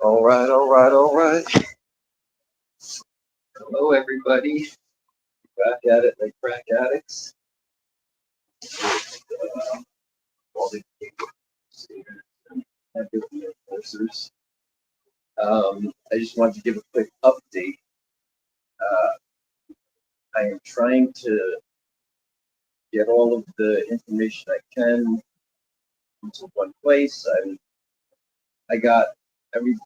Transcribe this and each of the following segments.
All right, all right, all right. Hello, everybody. Back at it like crack addicts. All the enforcers. I just wanted to give a quick update. I am trying to get all of the information I can into one place. I got every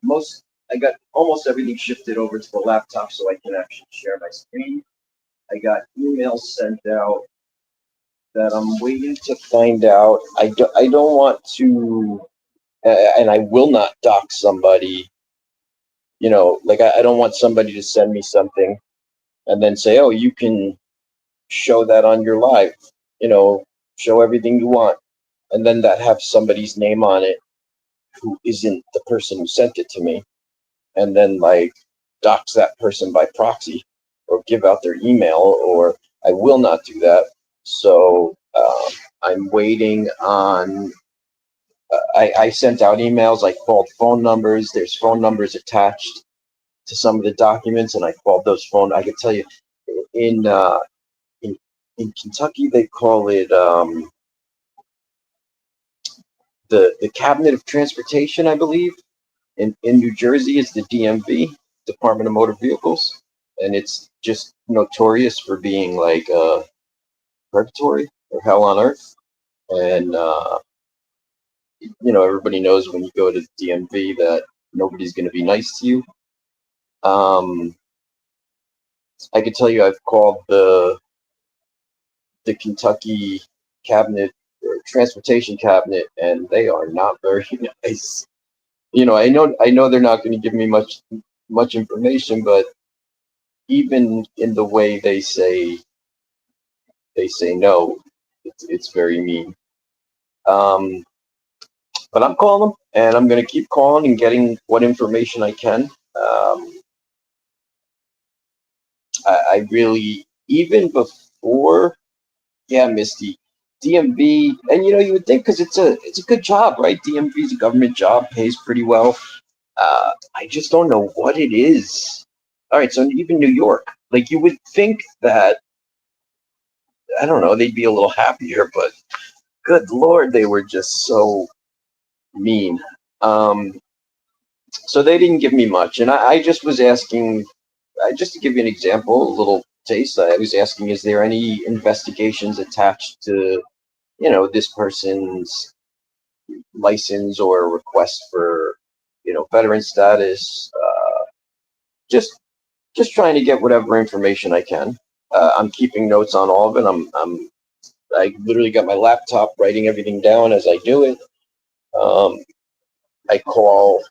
most I got almost everything shifted over to the laptop so I can actually share my screen. I got emails sent out that I'm waiting to find out. I don't want to, and I will not dox somebody. You know, like I don't want somebody to send me something and then say, oh, you can show that on your live, you know, show everything you want. And then that have somebody's name on it who isn't the person who sent it to me. And then like dox that person by proxy or give out their email, or I will not do that. So I'm waiting on, I sent out emails, I called phone numbers, there's phone numbers attached to some of the documents, and I called those phone. I can tell you, in in in Kentucky they call it the Cabinet of Transportation, I believe. In New Jersey, it's the DMV, Department of Motor Vehicles, and it's just notorious for being like purgatory or hell on earth. And you know, everybody knows when you go to the DMV that nobody's going to be nice to you. I can tell you, I've called the Kentucky cabinet or transportation cabinet, and they are not very nice. You know, I know they're not going to give me much information, but even in the way they say no, it's very mean. Um, but I'm calling them, and I'm going to keep calling and getting what information I can. I really, even before, yeah, Misty, DMV, and you know, you would think because it's a good job, right? DMV is a government job, pays pretty well. I just don't know what it is. All right, so even New York, like you would think that, I don't know, they'd be a little happier, but good Lord, they were just so mean. Um, so they didn't give me much, and I just was asking, just to give you an example, a little taste. I was asking, is there any investigations attached to, you know, this person's license or request for, you know, veteran status? Just just trying to get whatever information I can. I'm keeping notes on all of it. I literally got my laptop writing everything down as I do it. I call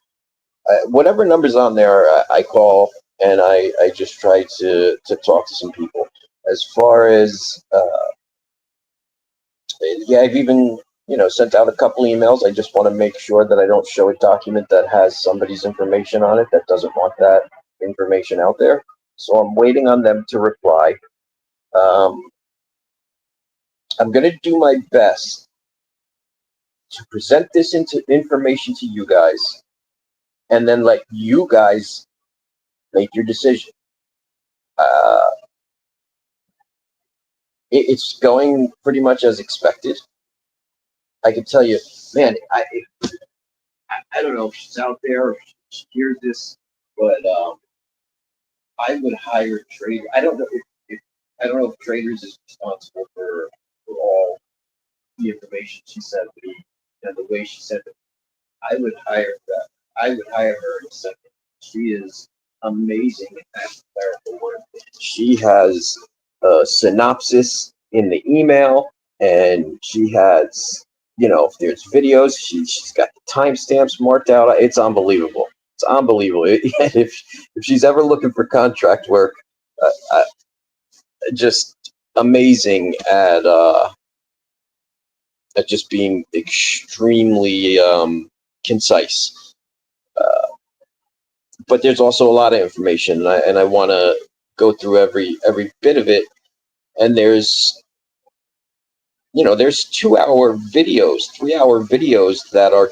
whatever numbers on there. I call, and I just try to talk to some people. As far as yeah, I've even, you know, sent out a couple emails. I just want to make sure that I don't show a document that has somebody's information on it that doesn't want that information out there. So I'm waiting on them to reply. Um, I'm going to do my best to present this into information to you guys, and then let you guys make your decision. Uh, it's going pretty much as expected. I can tell you, man, I don't know if she's out there or if she hears this, but I would hire a trader. I don't know if I don't know if traders is responsible for all the information she sent me and the way she sent it. I would hire that. I would hire her in a second. She is amazing at clerical work. She has a synopsis in the email, and she has, if there's videos, she's got the timestamps marked out. It's unbelievable. It's unbelievable. If she's ever looking for contract work, just amazing at just being extremely concise. But there's also a lot of information, and I want to go through every bit of it. And there's 2-hour videos, 3-hour videos that are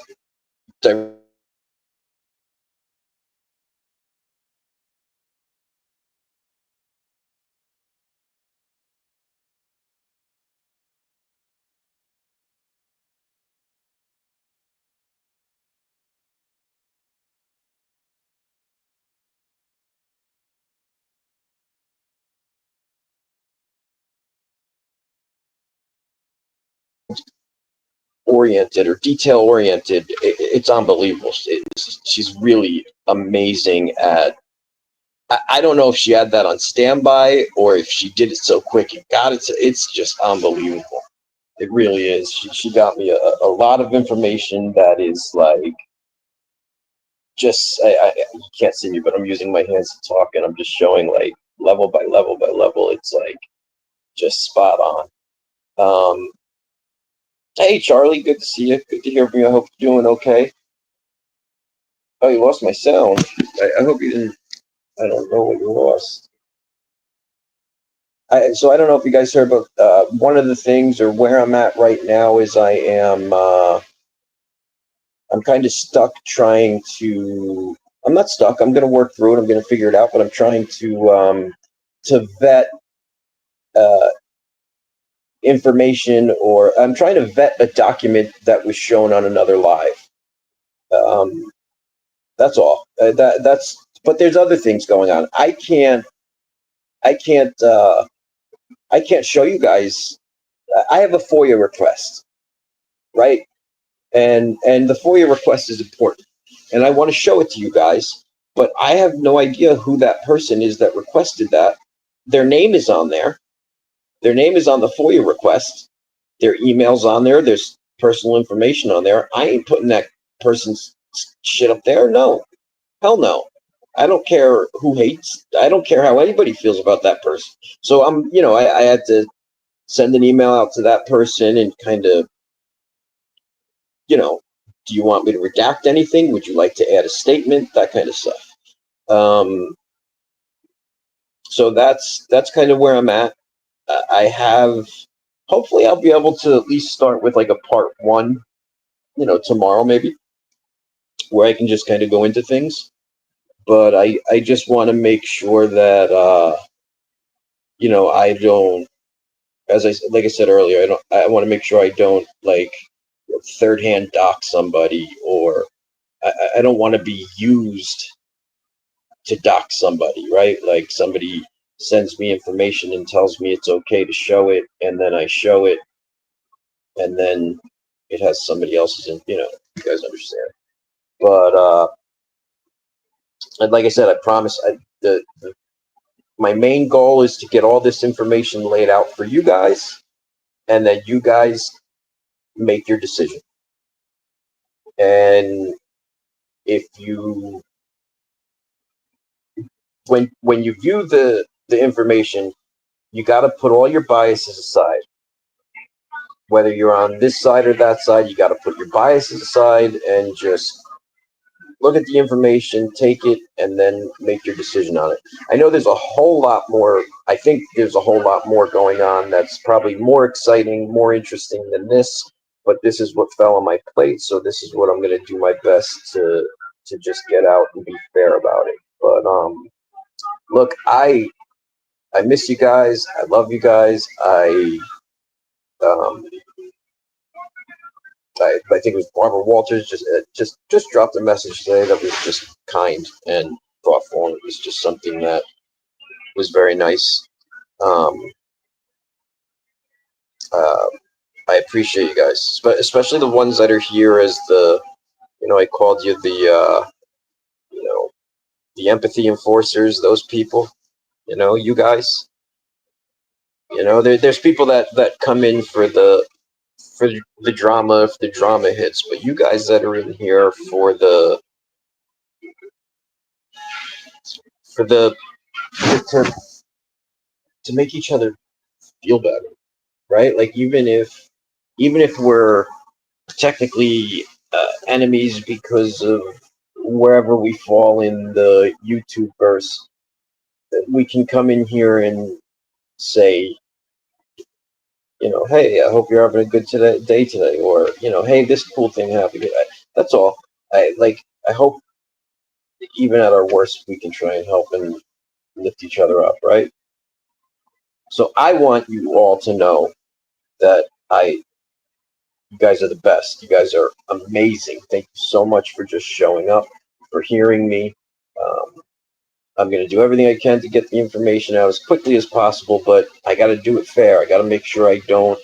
oriented or detail oriented. It's unbelievable. She's really amazing at. I don't know if she had that on standby or if she did it so quick and got it. It's just unbelievable. It really is. She got me a lot of information that is like just you can't see me, but I'm using my hands to talk, and I'm just showing like level by level by level. It's like just spot on. Hey Charlie, good to see you. Good to hear from you. I hope you're doing okay. Oh, you lost my sound. I hope you didn't. I don't know what you lost. So I don't know if you guys heard, but one of the things or where I'm at right now is I'm kind of stuck trying to. I'm not stuck. I'm going to work through it. I'm going to figure it out. But I'm trying to vet information, or I'm trying to vet a document that was shown on another live. That's all. That's. But there's other things going on. I can't show you guys. I have a FOIA request, right? And the FOIA request is important, and I want to show it to you guys, but I have no idea who that person is that requested that. Their name is on there. Their name is on the FOIA request. Their email's on there. There's personal information on there. I ain't putting that person's shit up there. No, hell no. I don't care who hates. I don't care how anybody feels about that person. So I had to send an email out to that person and kind of, do you want me to redact anything? Would you like to add a statement? That kind of stuff. So that's kind of where I'm at. I have, hopefully I'll be able to at least start with like a part 1, tomorrow maybe, where I can just kind of go into things. But I just want to make sure that, I don't, like I said earlier, I want to make sure I don't like third hand dock somebody, or I don't want to be used to dock somebody, right? Like somebody sends me information and tells me it's okay to show it, and then I show it, and then it has somebody else's, you guys understand. But and like I said, I promise. My main goal is to get all this information laid out for you guys, and then you guys make your decision. And if you, when you view the information, you got to put all your biases aside. Whether you're on this side or that side, you got to put your biases aside and just look at the information, take it, and then make your decision on it. I know there's a whole lot more. I think there's a whole lot more going on that's probably more exciting, more interesting than this. But this is what fell on my plate, so this is what I'm going to do my best to just get out and be fair about it. But look, I miss you guys. I love you guys. Um, I think it was Barbara Walters just dropped a message today that was just kind and thoughtful, and it was just something that was very nice. Um, uh, I appreciate you guys, especially the ones that are here as the, I called you the, you know, the empathy enforcers. Those people, you guys. There's people that come in for the drama if the drama hits, but you guys that are in here for the to make each other feel better, right? Like even if we're technically enemies because of wherever we fall in the YouTube verse, we can come in here and say, hey, I hope you're having a good day today, or hey, this cool thing happened. That's all. I hope even at our worst, we can try and help and lift each other up, right? So I want you all to know that you guys are the best. You guys are amazing. Thank you so much for just showing up, for hearing me. Um, I'm going to do everything I can to get the information out as quickly as possible, but I got to do it fair. I got to make sure I don't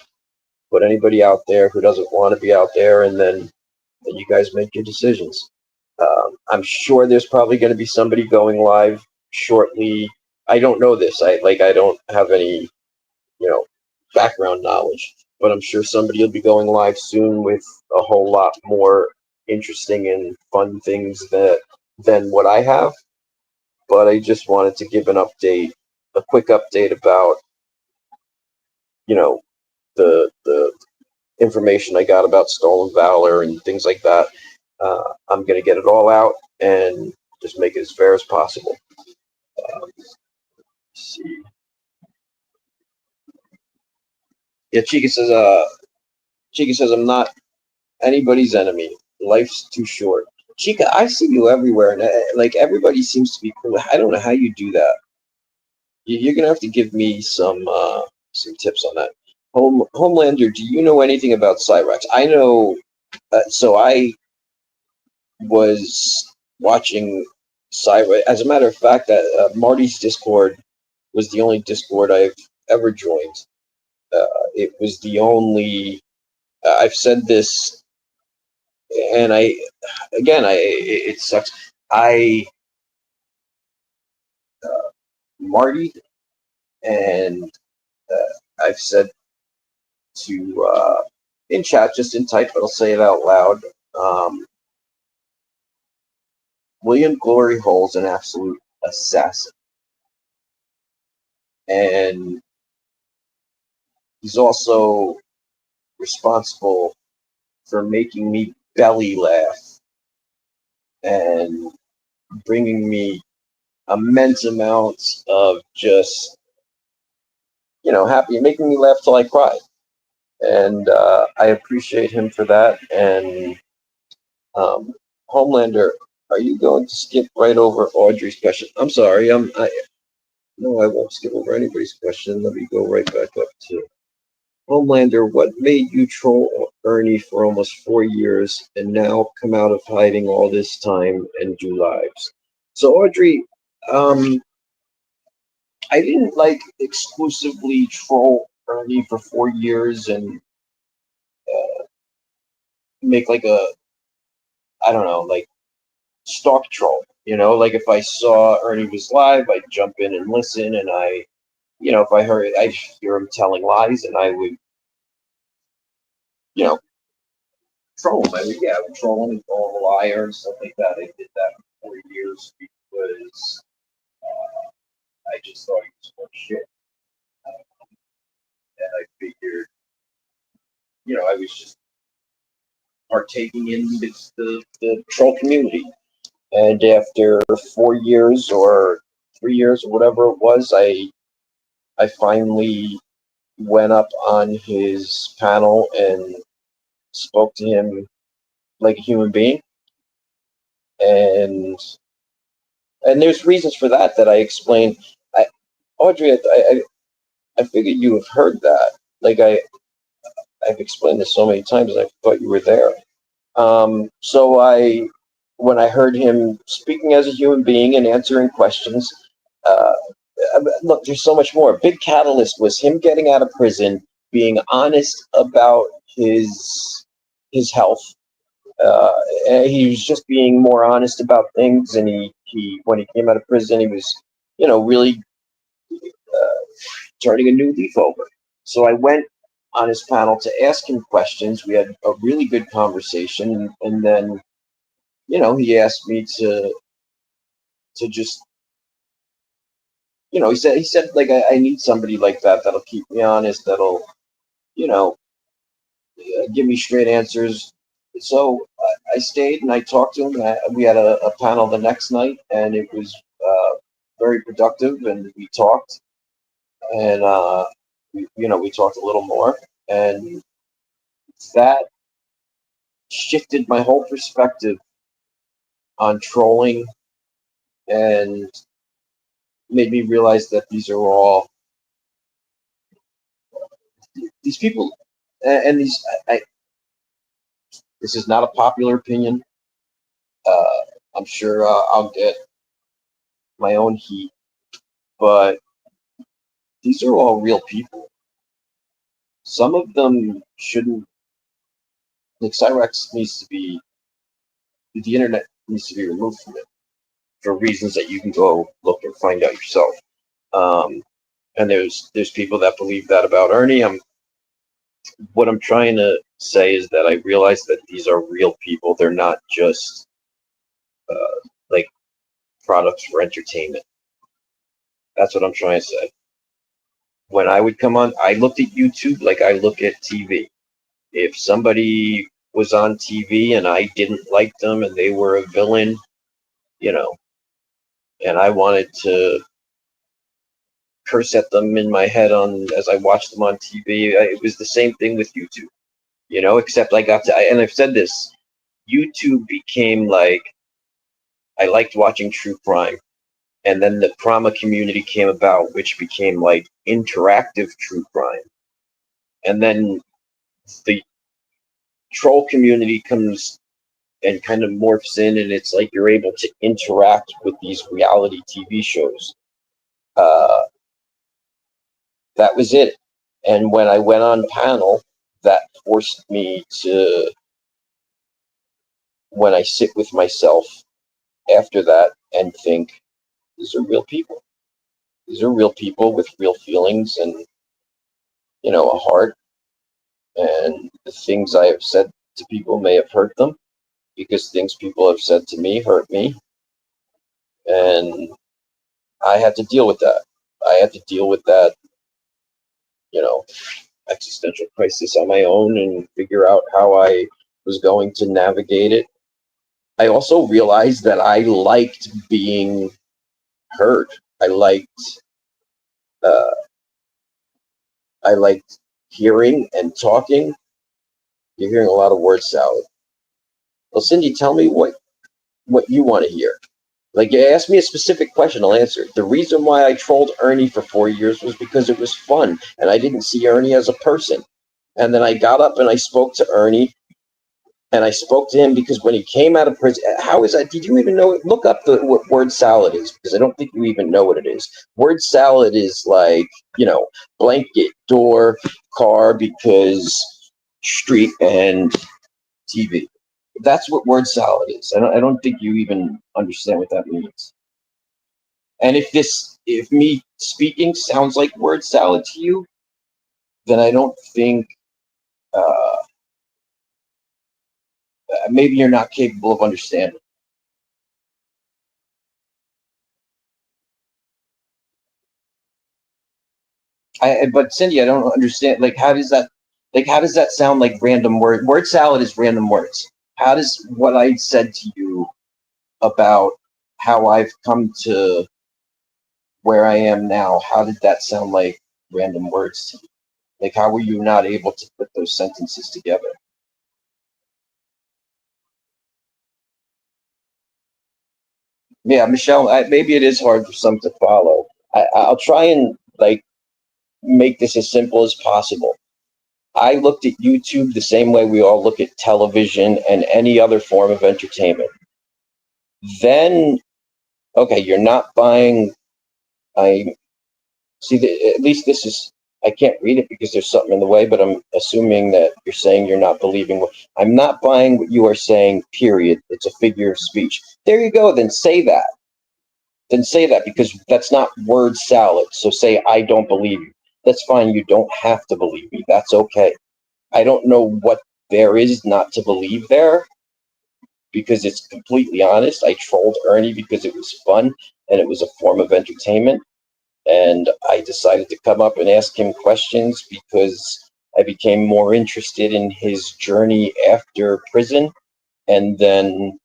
put anybody out there who doesn't want to be out there, and then you guys make your decisions. I'm sure there's probably going to be somebody going live shortly. I don't know this. I don't have any background knowledge, but I'm sure somebody will be going live soon with a whole lot more interesting and fun things than what I have. But I just wanted to give a quick update about the information I got about stolen valor and things like that. I'm gonna get it all out and just make it as fair as possible. Let's see. Yeah, Chica says I'm not anybody's enemy. Life's too short. Chica, I see you everywhere, and like everybody seems to be cool. I don't know how you do that. You're gonna have to give me some tips on that. Homelander, do you know anything about Cyrax? I know. So I was watching Cyrax. As a matter of fact, that Marty's Discord was the only Discord I've ever joined. It was the only. I've said this, and it sucks. I Marty, and I've said to in chat, just in type, but I'll say it out loud. Um, William Glory Hole's an absolute assassin, and he's also responsible for making me belly laugh and bringing me immense amounts of just happy, making me laugh till I cry. And I appreciate him for that. And Homelander, are you going to skip right over Audrey's question? I'm sorry. No, I won't skip over anybody's question. Let me go right back up to Homelander. What made you troll Ernie for almost 4 years and now come out of hiding all this time and do lives? So Audrey, I didn't exclusively troll Ernie for 4 years and make I don't know, stalk troll. Like if I saw Ernie was live, I'd jump in and listen, and if I'd hear him telling lies, and I would, you know, troll him. I would troll him and call him a liar and stuff like that. I did that for 4 years because I just thought he was full of shit, and I figured, I was just partaking in the troll community. And after 4 years or 3 years or whatever it was, I finally went up on his panel and spoke to him like a human being. And there's reasons for that I explained. Audrey, I figured you have heard that. Like I've explained this so many times, and I thought you were there. So when I heard him speaking as a human being and answering questions, uh, look, there's so much more. A big catalyst was him getting out of prison, being honest about his health. Uh, he was just being more honest about things, and he when he came out of prison, he was, really turning a new leaf over. So I went on his panel to ask him questions. We had a really good conversation, and then he asked me to just he said like I need somebody like that that'll keep me honest, that'll you know give me straight answers. So I stayed and I talked to him. We had a panel the next night, and it was very productive. And we talked, and we talked a little more, and that shifted my whole perspective on trolling, and made me realize that these people, and these. This is not a popular opinion. Uh, I'm sure I'll get my own heat, but these are all real people. Some of them shouldn't. Like Cyrax needs to be. The internet needs to be removed from it for reasons that you can go look and find out yourself. Um, and there's people that believe that about Ernie. What I'm trying to say is that I realize that these are real people. They're not just like products for entertainment. That's what I'm trying to say. When I would come on, I looked at YouTube like I look at TV. If somebody was on TV and I didn't like them and they were a villain, you know, and I wanted to curse at them in my head on as I watched them on TV, it was the same thing with YouTube, except I got to, and I've said this, YouTube became like, I liked watching true crime. And then the trauma community came about, which became like interactive true crime. And then the troll community comes and kind of morphs in, and it's like you're able to interact with these reality TV shows. Uh, that was it. And when I went on panel, that forced me to, when I sit with myself after that and think, these are real people. These are real people with real feelings and, a heart. And the things I have said to people may have hurt them because things people have said to me hurt me. And I had to deal with that. I had to deal with that, you know, existential crisis on my own and figure out how I was going to navigate it. I also realized that I liked being heard. I liked uh, I liked hearing and talking. You're hearing a lot of word salad. Well, Cindy, tell me what you want to hear. Like, you ask me a specific question, I'll answer it. The reason why I trolled Ernie for 4 years was because it was fun, and I didn't see Ernie as a person. And then I got up and I spoke to Ernie, and I spoke to him because when he came out of prison, how is that? Did you even know? Look up what word salad is, because I don't think you even know what it is. Word salad is like, blanket, door, car, because street, and TV. That's what word salad is. I don't think you even understand what that means. And if me speaking sounds like word salad to you, then I don't think uh, maybe you're not capable of understanding. But Cindy, I don't understand. Like, how does that sound like random word? Word salad is random words. How does what I said to you about how I've come to where I am now? How did that sound like random words to you? Like, how were you not able to put those sentences together? Yeah, Michelle, maybe it is hard for some to follow. I'll try and like make this as simple as possible. I looked at YouTube the same way we all look at television and any other form of entertainment. Then, okay, you're not buying. I see. At least this is. I can't read it because there's something in the way, but I'm assuming that you're saying you're not believing what I'm not buying what you are saying, period. It's a figure of speech. There you go. Then say that. Then say that because that's not word salad. So say, I don't believe you. That's fine. You don't have to believe me. That's okay. I don't know what there is not to believe there because it's completely honest. I trolled Ernie because it was fun and it was a form of entertainment. And I decided to come up and ask him questions because I became more interested in his journey after prison. And then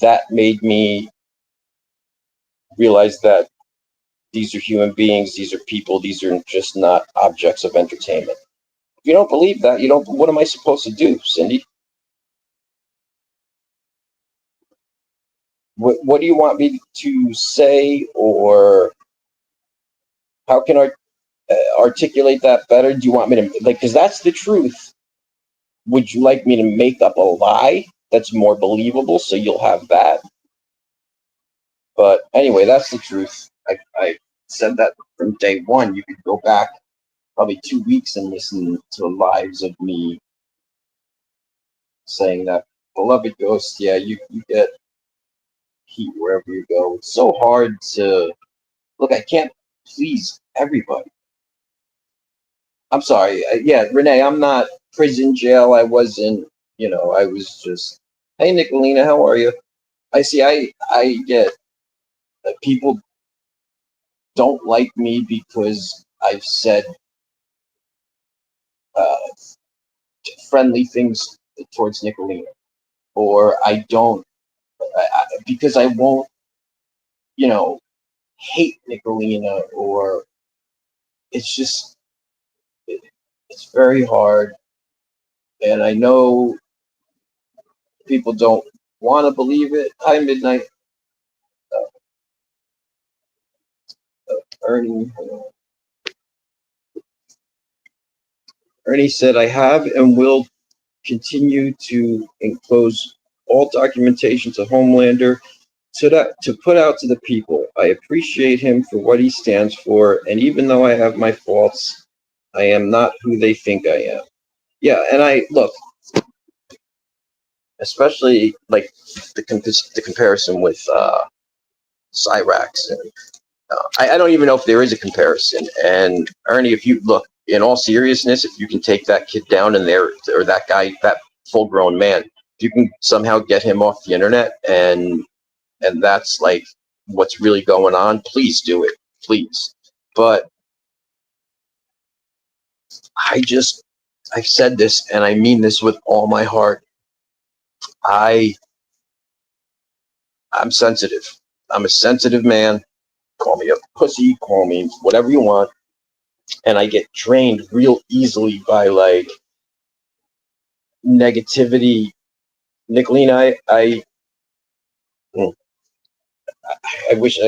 that made me realize that these are human beings, these are people, these are just not objects of entertainment. If you don't believe that, you don't. What am I supposed to do, Cindy? What do you want me to say, or how can I articulate that better? Do you want me to like? Because that's the truth. Would you like me to make up a lie that's more believable so you'll have that? But anyway, that's the truth. I said that from day one. You could go back probably 2 weeks and listen to the lives of me saying that, beloved ghost, yeah, you get heat wherever you go. It's so hard to look. I can't please everybody. I'm sorry. Yeah, Renee, I'm not prison jail. I wasn't. I was just. Hey, Nicolina, how are you? I see. I get that people don't like me because I've said uh, friendly things towards Nicolina, or I don't because I won't, you know, hate Nicolina, or it's just it's very hard, and I know people don't want to believe it. Hi, Midnight, Ernie. Ernie said, "I have and will continue to enclose all documentation to Homelander to put out to the people. I appreciate him for what he stands for, and even though I have my faults, I am not who they think I am." Yeah, and I look, especially like the comparison with Cyrax, and I don't even know if there is a comparison. And Ernie, if you look in all seriousness, if you can take that kid down and there, or that guy, that full-grown man, if you can somehow get him off the internet, and that's like what's really going on, please do it, please. But I've said this, and I mean this with all my heart. I'm sensitive. I'm a sensitive man. Call me a pussy, call me whatever you want. And I get drained real easily by like negativity. Nicolene, I wish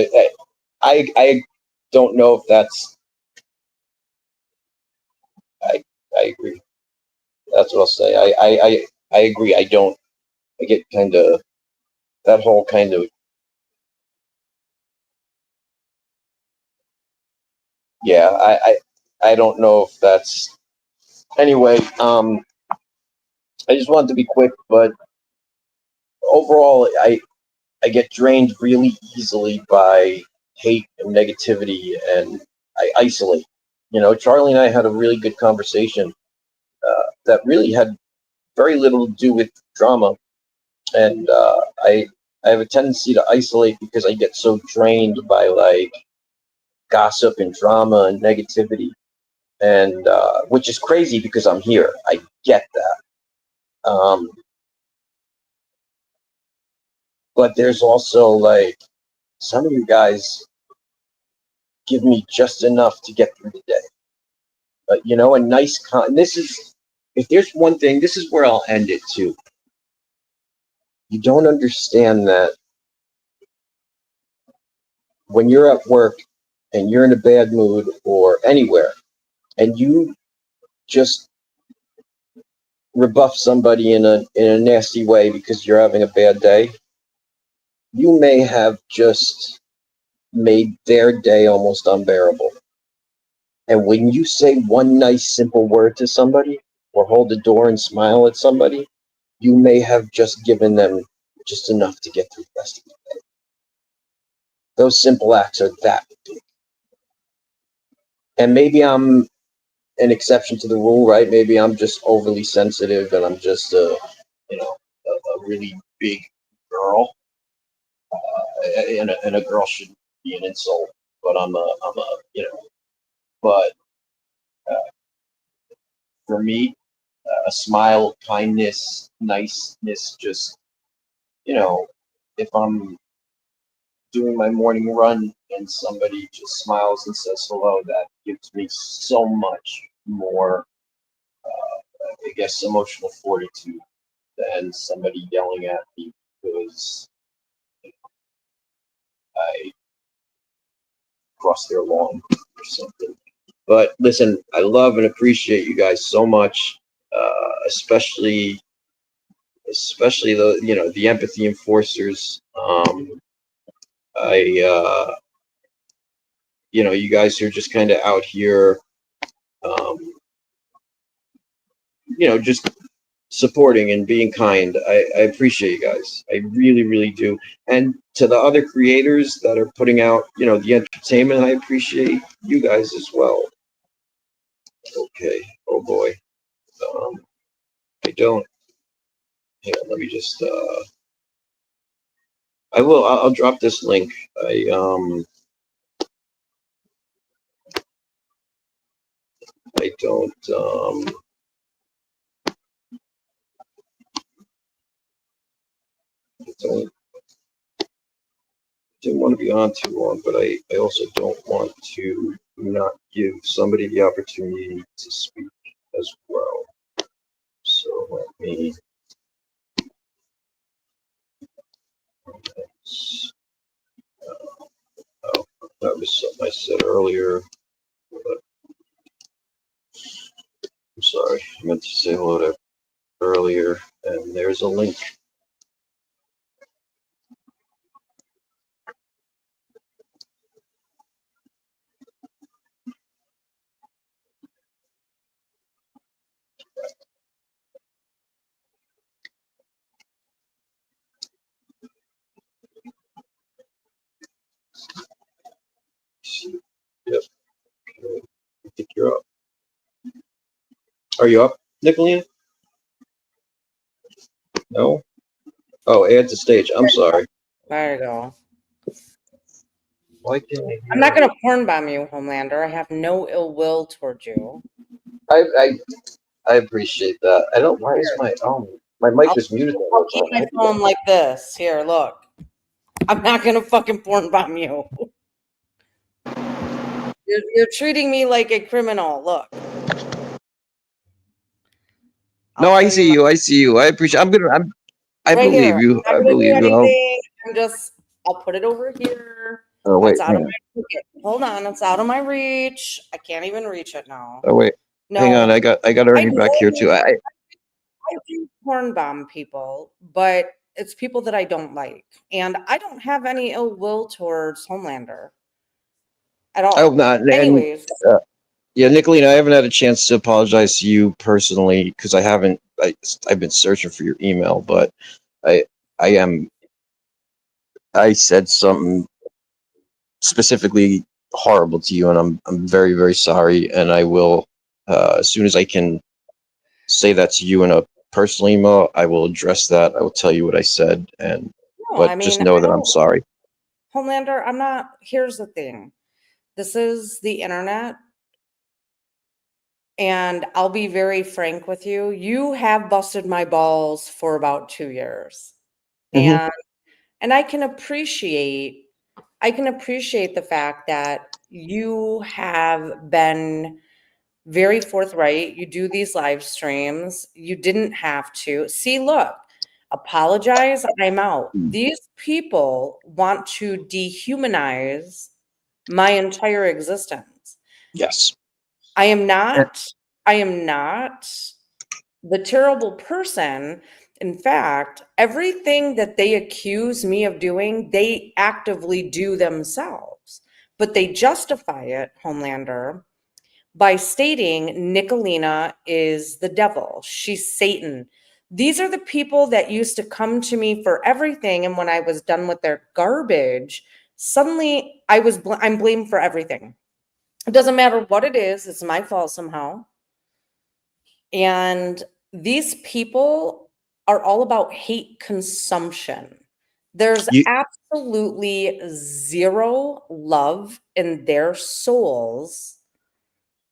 I don't know if that's, I, I agree. That's what I'll say. I agree. I get kind of, that whole kind of, yeah, I don't know if that's, anyway, I just wanted to be quick, but overall, I get drained really easily by hate and negativity, and I isolate. Charlie and I had a really good conversation that really had very little to do with drama, and I have a tendency to isolate because I get so drained by like gossip and drama and negativity, and which is crazy because I'm here. I get that, but there's also like some of you guys give me just enough to get through the day. A nice this is, if there's one thing, this is where I'll end it too. You don't understand that when you're at work and you're in a bad mood or anywhere, and you just rebuff somebody in a nasty way because you're having a bad day, you may have just made their day almost unbearable. And when you say one nice simple word to somebody or hold the door and smile at somebody, you may have just given them just enough to get through the rest of the day. Those simple acts are that big. And maybe I'm an exception to the rule, right? Maybe I'm just overly sensitive and I'm just a really big girl. And a girl shouldn't be an insult, but but for me, a smile, kindness, niceness, just, if I'm doing my morning run and somebody just smiles and says hello, that gives me so much more, I guess, emotional fortitude than somebody yelling at me because I crossed their lawn or something. But listen, I love and appreciate you guys so much, especially the empathy enforcers. I you guys who are just kind of out here, um, just supporting and being kind. I appreciate you guys. I really, really do. And to the other creators that are putting out, the entertainment, I appreciate you guys as well. Okay. Oh boy. I don't. Hang on, let me just. I will. I'll drop this link. I don't. Don't didn't want to be on too long, but I also don't want to not give somebody the opportunity to speak as well. So let me. Oh, that was something I said earlier. I'm sorry, I meant to say hello to earlier, and there's a link. Yep. Okay. I think you're up. Are you up, Nicolina? No? Oh, add to stage. I'm sorry. There you go. Why can't I I'm not going to porn bomb you, Homelander. I have no ill will towards you. I appreciate that. I don't. Why is my mic is muted? I'll keep my phone like this. Here, look. I'm not going to fucking porn bomb you. You're treating me like a criminal. Look. No, I see you. I see you. I appreciate. I right believe here. you. I'm I not going to do believe you. anything. I'll put it over here. Oh wait. It's out of my pocket. Hold on. It's out of my reach. I can't even reach it now. Oh wait. No. Hang on. I got Ernie back here too. I do porn bomb people, but it's people that I don't like. And I don't have any ill will towards Homelander at all. Oh, not. Anyways. Yeah, Nicolina, I haven't had a chance to apologize to you personally because I haven't. I've been searching for your email, but I I am. I said something specifically horrible to you, and I'm very, very sorry. And I will, as soon as I can say that to you in a personal email, I will address that. I will tell you what I said, but just know that I'm sorry. Homelander, I'm not. Here's the thing. This is the internet. And I'll be very frank with you. You have busted my balls for about 2 years. Mm-hmm. And I can appreciate the fact that you have been very forthright. You do these live streams. You didn't have to. See, look, apologize. I'm out. These people want to dehumanize my entire existence. Yes. I am not the terrible person. In fact, everything that they accuse me of doing, they actively do themselves. But they justify it, Homelander, by stating Nicolina is the devil. She's Satan. These are the people that used to come to me for everything. And when I was done with their garbage, suddenly I'm blamed for everything. It doesn't matter what it is. It's my fault somehow. And these people are all about hate consumption. There's You, absolutely zero love in their souls.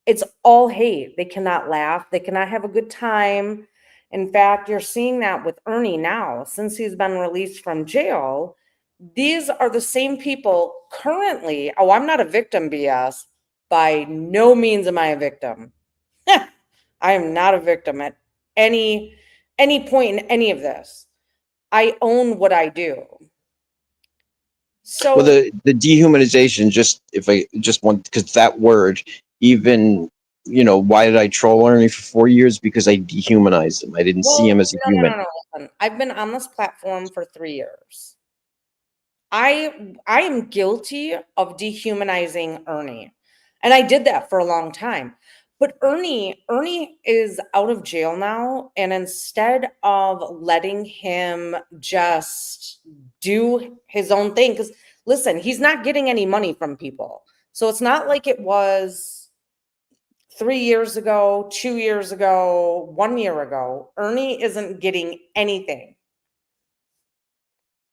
It's all hate. They cannot laugh. They cannot have a good time. In fact, you're seeing that with Ernie now, since he's been released from jail. These are the same people currently. Oh, I'm not a victim, BS. By no means am I a victim. I am not a victim at any point in any of this. I own what I do. well, So, the dehumanization, just if I just want, because that word, even, why did I troll Ernie for 4 years? Because I dehumanized him. I didn't see him well, as a human. no. Listen, I've been on this platform for 3 years. I am guilty of dehumanizing Ernie. And I did that for a long time. But Ernie is out of jail now, and instead of letting him just do his own thing, because listen, he's not getting any money from people. So it's not like it was 3 years ago, 2 years ago, 1 year ago. Ernie isn't getting anything.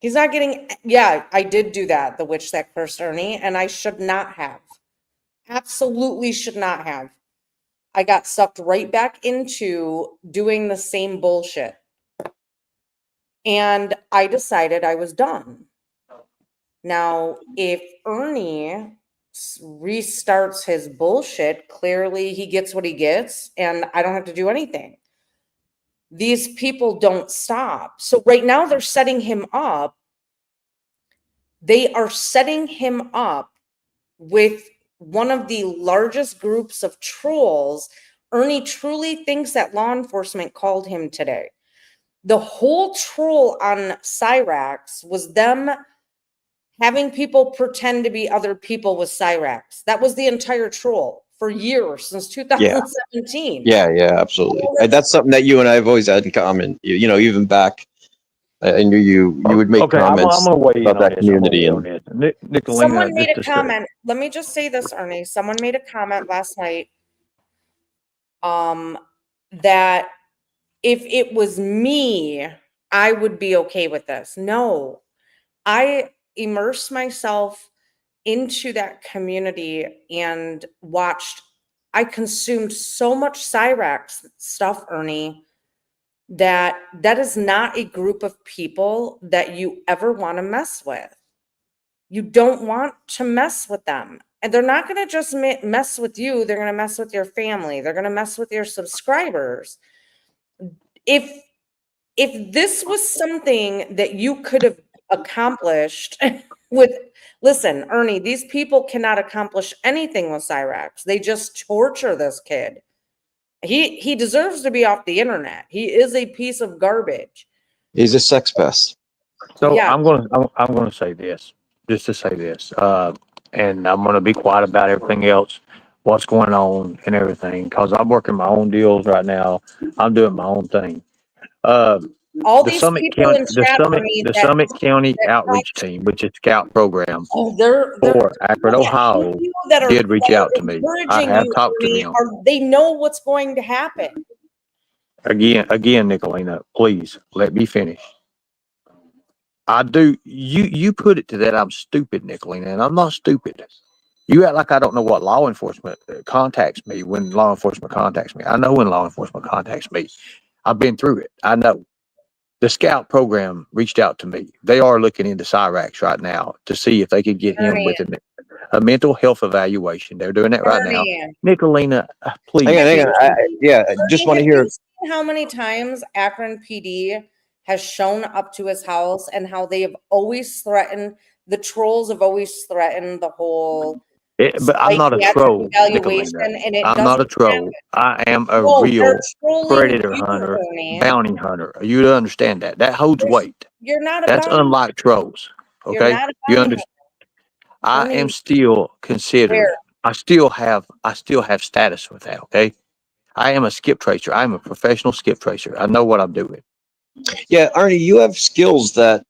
He's not getting, yeah, I did do that, the witch that cursed Ernie, and I should not have. Absolutely should not have. I got sucked right back into doing the same bullshit. And I decided I was done. Now, if Ernie restarts his bullshit, clearly he gets what he gets, and I don't have to do anything. These people don't stop. So right now they're setting him up. They are setting him up with one of the largest groups of trolls. Ernie truly thinks that law enforcement called him today. The whole troll on Cyrax was them having people pretend to be other people with Cyrax. That was the entire troll for years, since 2017. Yeah, absolutely. That's something that you and I have always had in common. Even back, I knew you would make Okay, I'm comments gonna weigh in about on that this. I'm gonna community, weigh in on and this. Someone Nicolina, made just a to say, comment. Let me just say this, Ernie. Someone made a comment last night that if it was me, I would be okay with this. No, I immersed myself into that community and watched. I consumed so much Cyrax stuff, Ernie, that is not a group of people that you ever want to mess with. You don't want to mess with them. And they're not going to just mess with you. They're going to mess with your family. They're going to mess with your subscribers. If this was something that you could have accomplished with, listen, Ernie, these people cannot accomplish anything with Cyrax. They just torture this kid. He deserves to be off the internet. He is a piece of garbage. he's a sex pest. so Yeah. I'm gonna say this, just to say this, and I'm gonna be quiet about everything else, what's going on and everything, because I'm working my own deals right now. I'm doing my own thing. Uh, All the these Summit people County, in chat, Ernie, the Summit County that Outreach talk, Team, which is Scout Program oh, they're for Akron, that hate Ohio, you, that did reach out to are me. I encouraging have you, talked to Ernie, them. are they know what's going to happen. Again, Nicolina, please let me finish. I do. You put it to that I'm stupid, Nicolina, and I'm not stupid. You act like I don't know what law enforcement contacts me when law enforcement contacts me. I know when law enforcement contacts me. I've been through it. I know. The Scout program reached out to me. They are looking into Cyrax right now to see if they could get him Ernie, with a mental health evaluation. They're doing that right now. Ernie, Nicolina, please Hang do on. this for me. I just Ernie, want to have hear. you seen how many times Akron PD has shown up to his house, and how they have always threatened, the trolls have always threatened the whole But I'm not a psychiatric troll, evaluation, Nicolina. and it I'm not a doesn't happen. troll. I am a No, they're real trolling predator you, hunter, Ernie. bounty hunter. You understand that? That holds weight. You're not a That's bounty. unlike trolls. You're Okay, not a you bounty understand? hunter. I Ernie, am still considered. where? I still have status with that. Okay, I am a skip tracer. I am a professional skip tracer. I know what I'm doing. Yeah, Arnie, you have skills that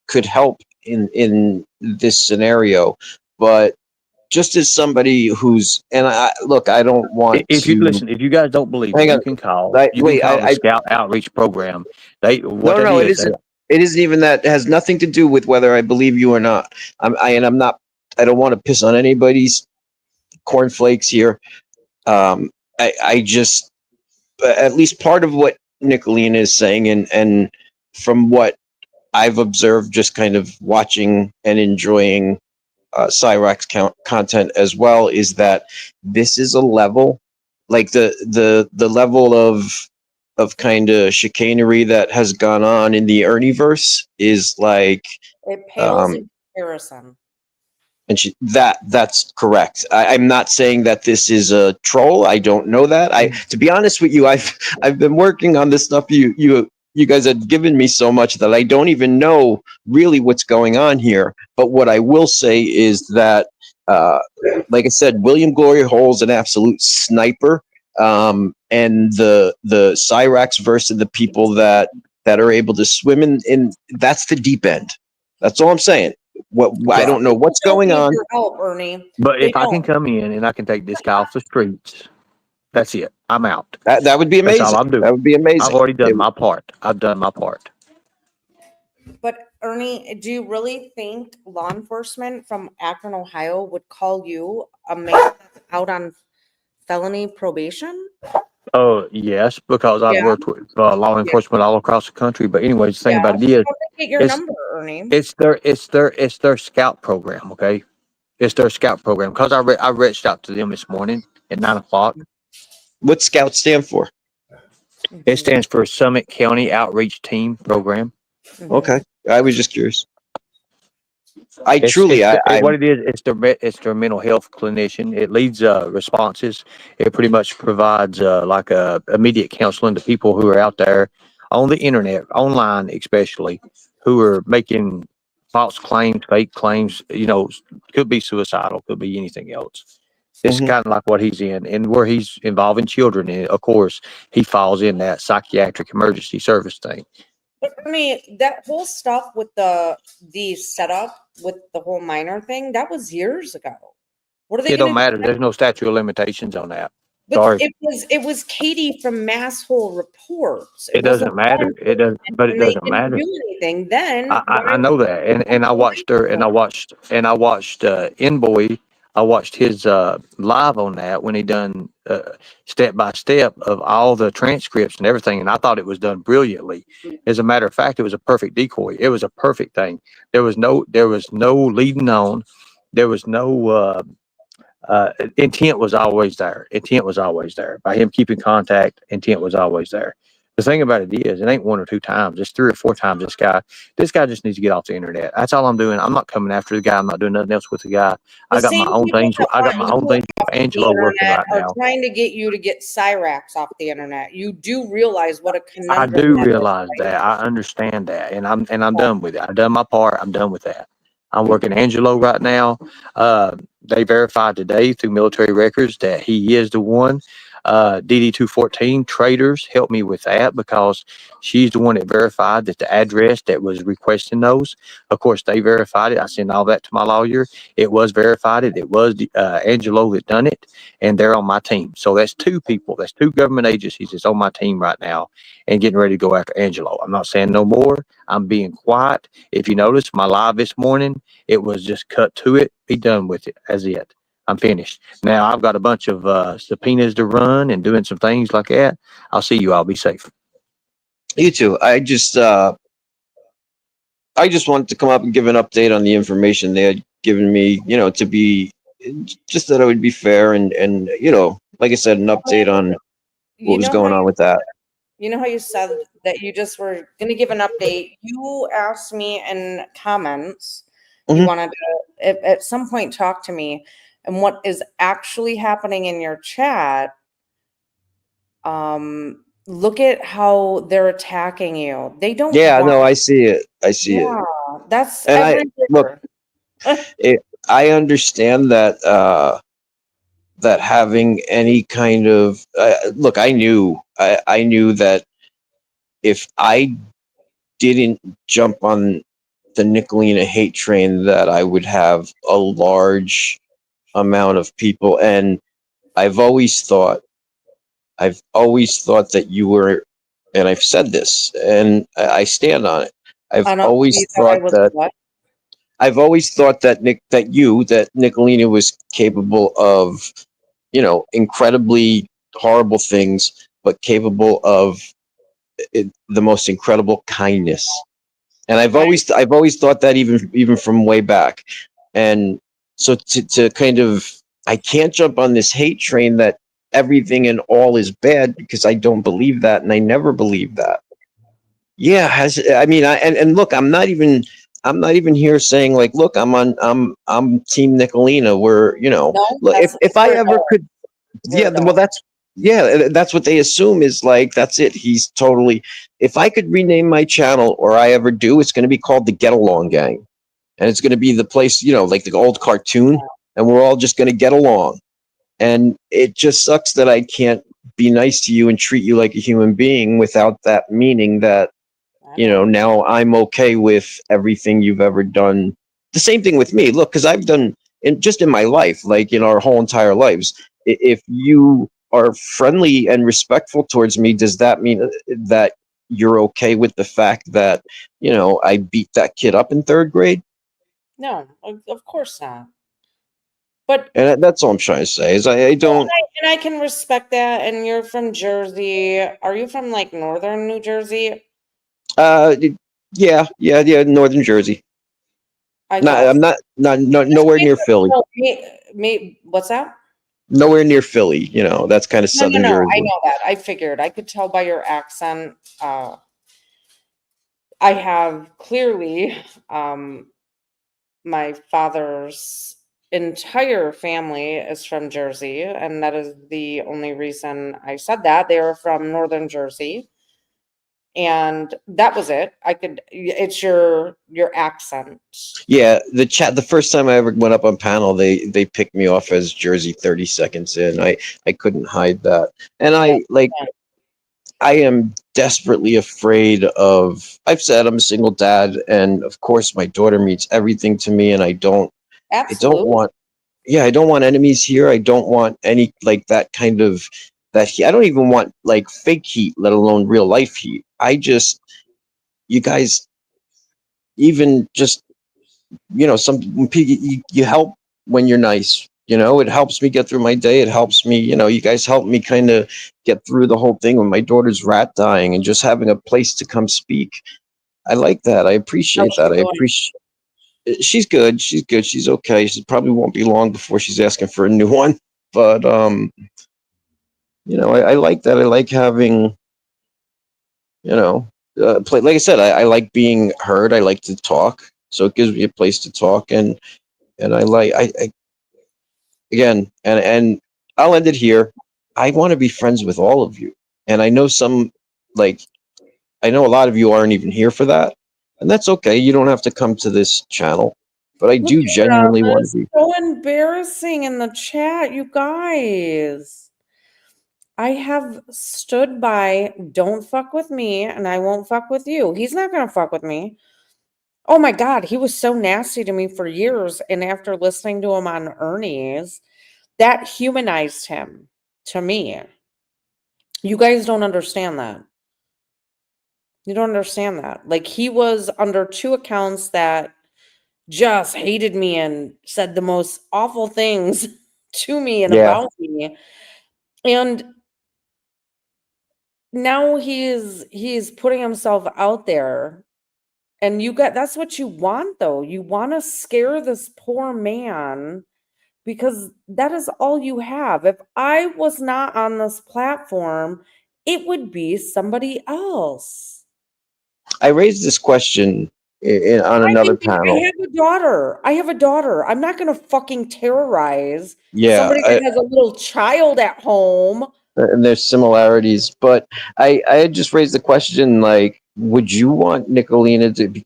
could help in this scenario, but just as somebody who's, and I look, I don't want If you to listen, if you guys don't believe me, hang on. you can call. I, You can wait, call the I Scout Outreach Program. They what no, that no, it is. isn't. It isn't even that. It has nothing to do with whether I believe you or not. I'm not. I don't want to piss on anybody's cornflakes here. I just, at least part of what Nicolene is saying, and from what I've observed, just kind of watching and enjoying Cyrax content as well, is that this is a level, like the level of kind of chicanery that has gone on in the Ernieverse is like, It pales um, in comparison. and that's correct. I'm not saying that this is a troll. I don't know that. To be honest with you, I've been working on this stuff. You guys have given me so much that I don't even know really what's going on here. But what I will say is that, like I said, William Glory Hole's an absolute sniper. And the Cyrax verse of the people that are able to swim in, that's the deep end. That's all I'm saying. What I don't know what's They don't going need on. your help, Ernie. But They if I can don't. come in and I can take this guy off the streets, that's it. I'm out. That would be That's all amazing. I'm doing. That would be I've amazing. already done my part. I've done my part. But Ernie, do you really think law enforcement from Akron, Ohio would call you a man that's out on felony probation? Oh, yes, because I've Yeah. worked with law enforcement all across the country. But anyways, the thing Yeah. about it is, How did they get your it's number, Ernie? it's their scout program. Okay, it's their scout program. Because I reached out to them this morning at 9 o'clock. What Scout stand for? It stands for Summit County Outreach Team Program. Mhm. Okay, I was just curious. I It's truly, what it is. It's their mental health clinician. It leads responses. It pretty much provides like immediate counseling to people who are out there on the internet, online especially, who are making false claims, fake claims. You know, could be suicidal, could be anything else. It's Mhm. kind of like what he's in, and where he's involving children. And of course, he falls in that psychiatric emergency service thing. But Ernie, that whole stuff with the setup with the whole minor thing, that was years ago. What are they It going don't to matter. do? There's no statute of limitations on that. But Sorry. it was Katie from Masshole Reports. It wasn't doesn't matter. them, It does, but it and they doesn't didn't matter. do anything. Then I know that, and I watched her, and I watched Enboy. I watched his live on that when he done step by step of all the transcripts and everything, and I thought it was done brilliantly. As a matter of fact, it was a perfect decoy. It was a perfect thing. There was no leading on. There was no intent was always there. Intent was always there. By him keeping contact, intent was always there. The thing about it is, it ain't one or two times. It's 3 or 4 times. This guy just needs to get off the internet. That's all I'm doing. I'm not coming after the guy. I'm not doing nothing else with the guy. I got my own things. I got my own things with Angelo working right are now. trying to get you to get Cyrax off the internet. You do realize what a I conundrum do that is, realize right? that. I understand that, and I'm done with it. I've done my part. I'm done with that. I'm working Angelo right now. They verified today through military records that he is the one. DD 214 traders helped me with that because she's the one that verified that the address that was requesting those. Of course, they verified it. I sent all that to my lawyer. It was verified. It was Angelo that done it, and they're on my team. So that's 2 people. That's 2 government agencies that's on my team right now and getting ready to go after Angelo. I'm not saying no more. I'm being quiet. If you notice my live this morning, it was just cut to it. Be done with it. As it. I'm finished. Now I've got a bunch of subpoenas to run and doing some things like that. I'll see you all. Be safe. You too. I just wanted to come up and give an update on the information they had given me. You know, to be just that it would be fair and like I said, an update on what was going on with that. You know how you said that you just were going to give an update? You asked me in comments, you Mhm. wanted to at some point talk to me and what is actually happening in your chat, look at how they're attacking you. They don't Yeah, want, no, I see it. I see it. yeah, that's And I look, everywhere. I understand that that having any kind of look, I knew that if I didn't jump on the Nicolina hate train, that I would have a large amount of people. And I've always thought, that you were, and I've said this, and I stand on it. I've I don't, always you said I thought was that what? that Nicolina was capable of, incredibly horrible things, but capable of the most incredible kindness. And I I've always thought that, even from way back. And so to kind of, I can't jump on this hate train that everything and all is bad, because I don't believe that, and I never believed that. Yeah, I mean, and look, I'm not even here saying, like, look, I'm Team Nicolina. Where, no, look, that's if I weird ever dog. could, yeah, Weird well, dog. that's what they assume, is like, that's it. He's totally. If I could rename my channel, or I ever do, it's going to be called the Get Along Gang, and it's going to be the place, like the old cartoon, and we're all just going to get along. And it just sucks that I can't be nice to you and treat you like a human being, without that meaning that, I know. now I'm okay with everything you've ever done. The same thing with me. Look, because I've done, just in my life, like in our whole entire lives, if you are friendly and respectful towards me, does that mean that you're okay with the fact that, I beat that kid up in third grade? No, of course not. But And that's all I'm trying to say, is I don't. and I can respect that. And you're from Jersey. Are you from like northern New Jersey? Uh, yeah, Northern Jersey. I Not, thought I'm not, just nowhere near Philly. what's that? Nowhere near Philly. That's kind of No, no, Southern no. I Jersey. know that. I figured. I could tell by your accent. I have clearly, my father's entire family is from Jersey, and that is the only reason I said that. They are from northern Jersey, and that was it. It's your accent. Yeah, the first time I ever went up on panel, they picked me off as Jersey 30 seconds in. I couldn't hide that. And Yeah, I am desperately afraid of, I've said I'm a single dad, and of course my daughter means everything to me, and I don't absolutely. want, yeah, I don't want enemies here. I don't want any, like, that kind of, I don't even want, like, fake heat, let alone real life heat. You guys, even just, you help when you're nice. It helps me get through my day. It helps me, you guys help me kind of get through the whole thing when my daughter's rat dying, and just having a place to come speak. I like that. I appreciate How's that. she I doing? appreciate. She's good. She's good. She's okay. She probably won't be long before she's asking for a new one. But I like that. I like having, like I said, I like being heard. I like to talk, so it gives me a place to talk. And I again, and I'll end it here. I want to be friends with all of you, and I know like, I know a lot of you aren't even here for that, and that's okay. You don't have to come to this channel, but I Look do at that. genuinely want to It's be. so embarrassing in the chat, you guys. I have stood by, don't fuck with me, and I won't fuck with you. He's not gonna fuck with me. Oh my God, he was so nasty to me for years. And after listening to him on Ernie's, that humanized him to me. You guys don't understand that. You don't understand that. Like, he was under two accounts that just hated me and said the most awful things to me and Yeah, about me. And now he's putting himself out there. And that's what you want, though. You want to scare this poor man because that is all you have. If I was not on this platform, it would be somebody else. I raised this question on another panel. I have a daughter. I have a daughter. I'm not going to fucking terrorize Yeah, somebody that has a little child at home. and there's similarities, but I had just raised the question, like, would you want Nicolina to be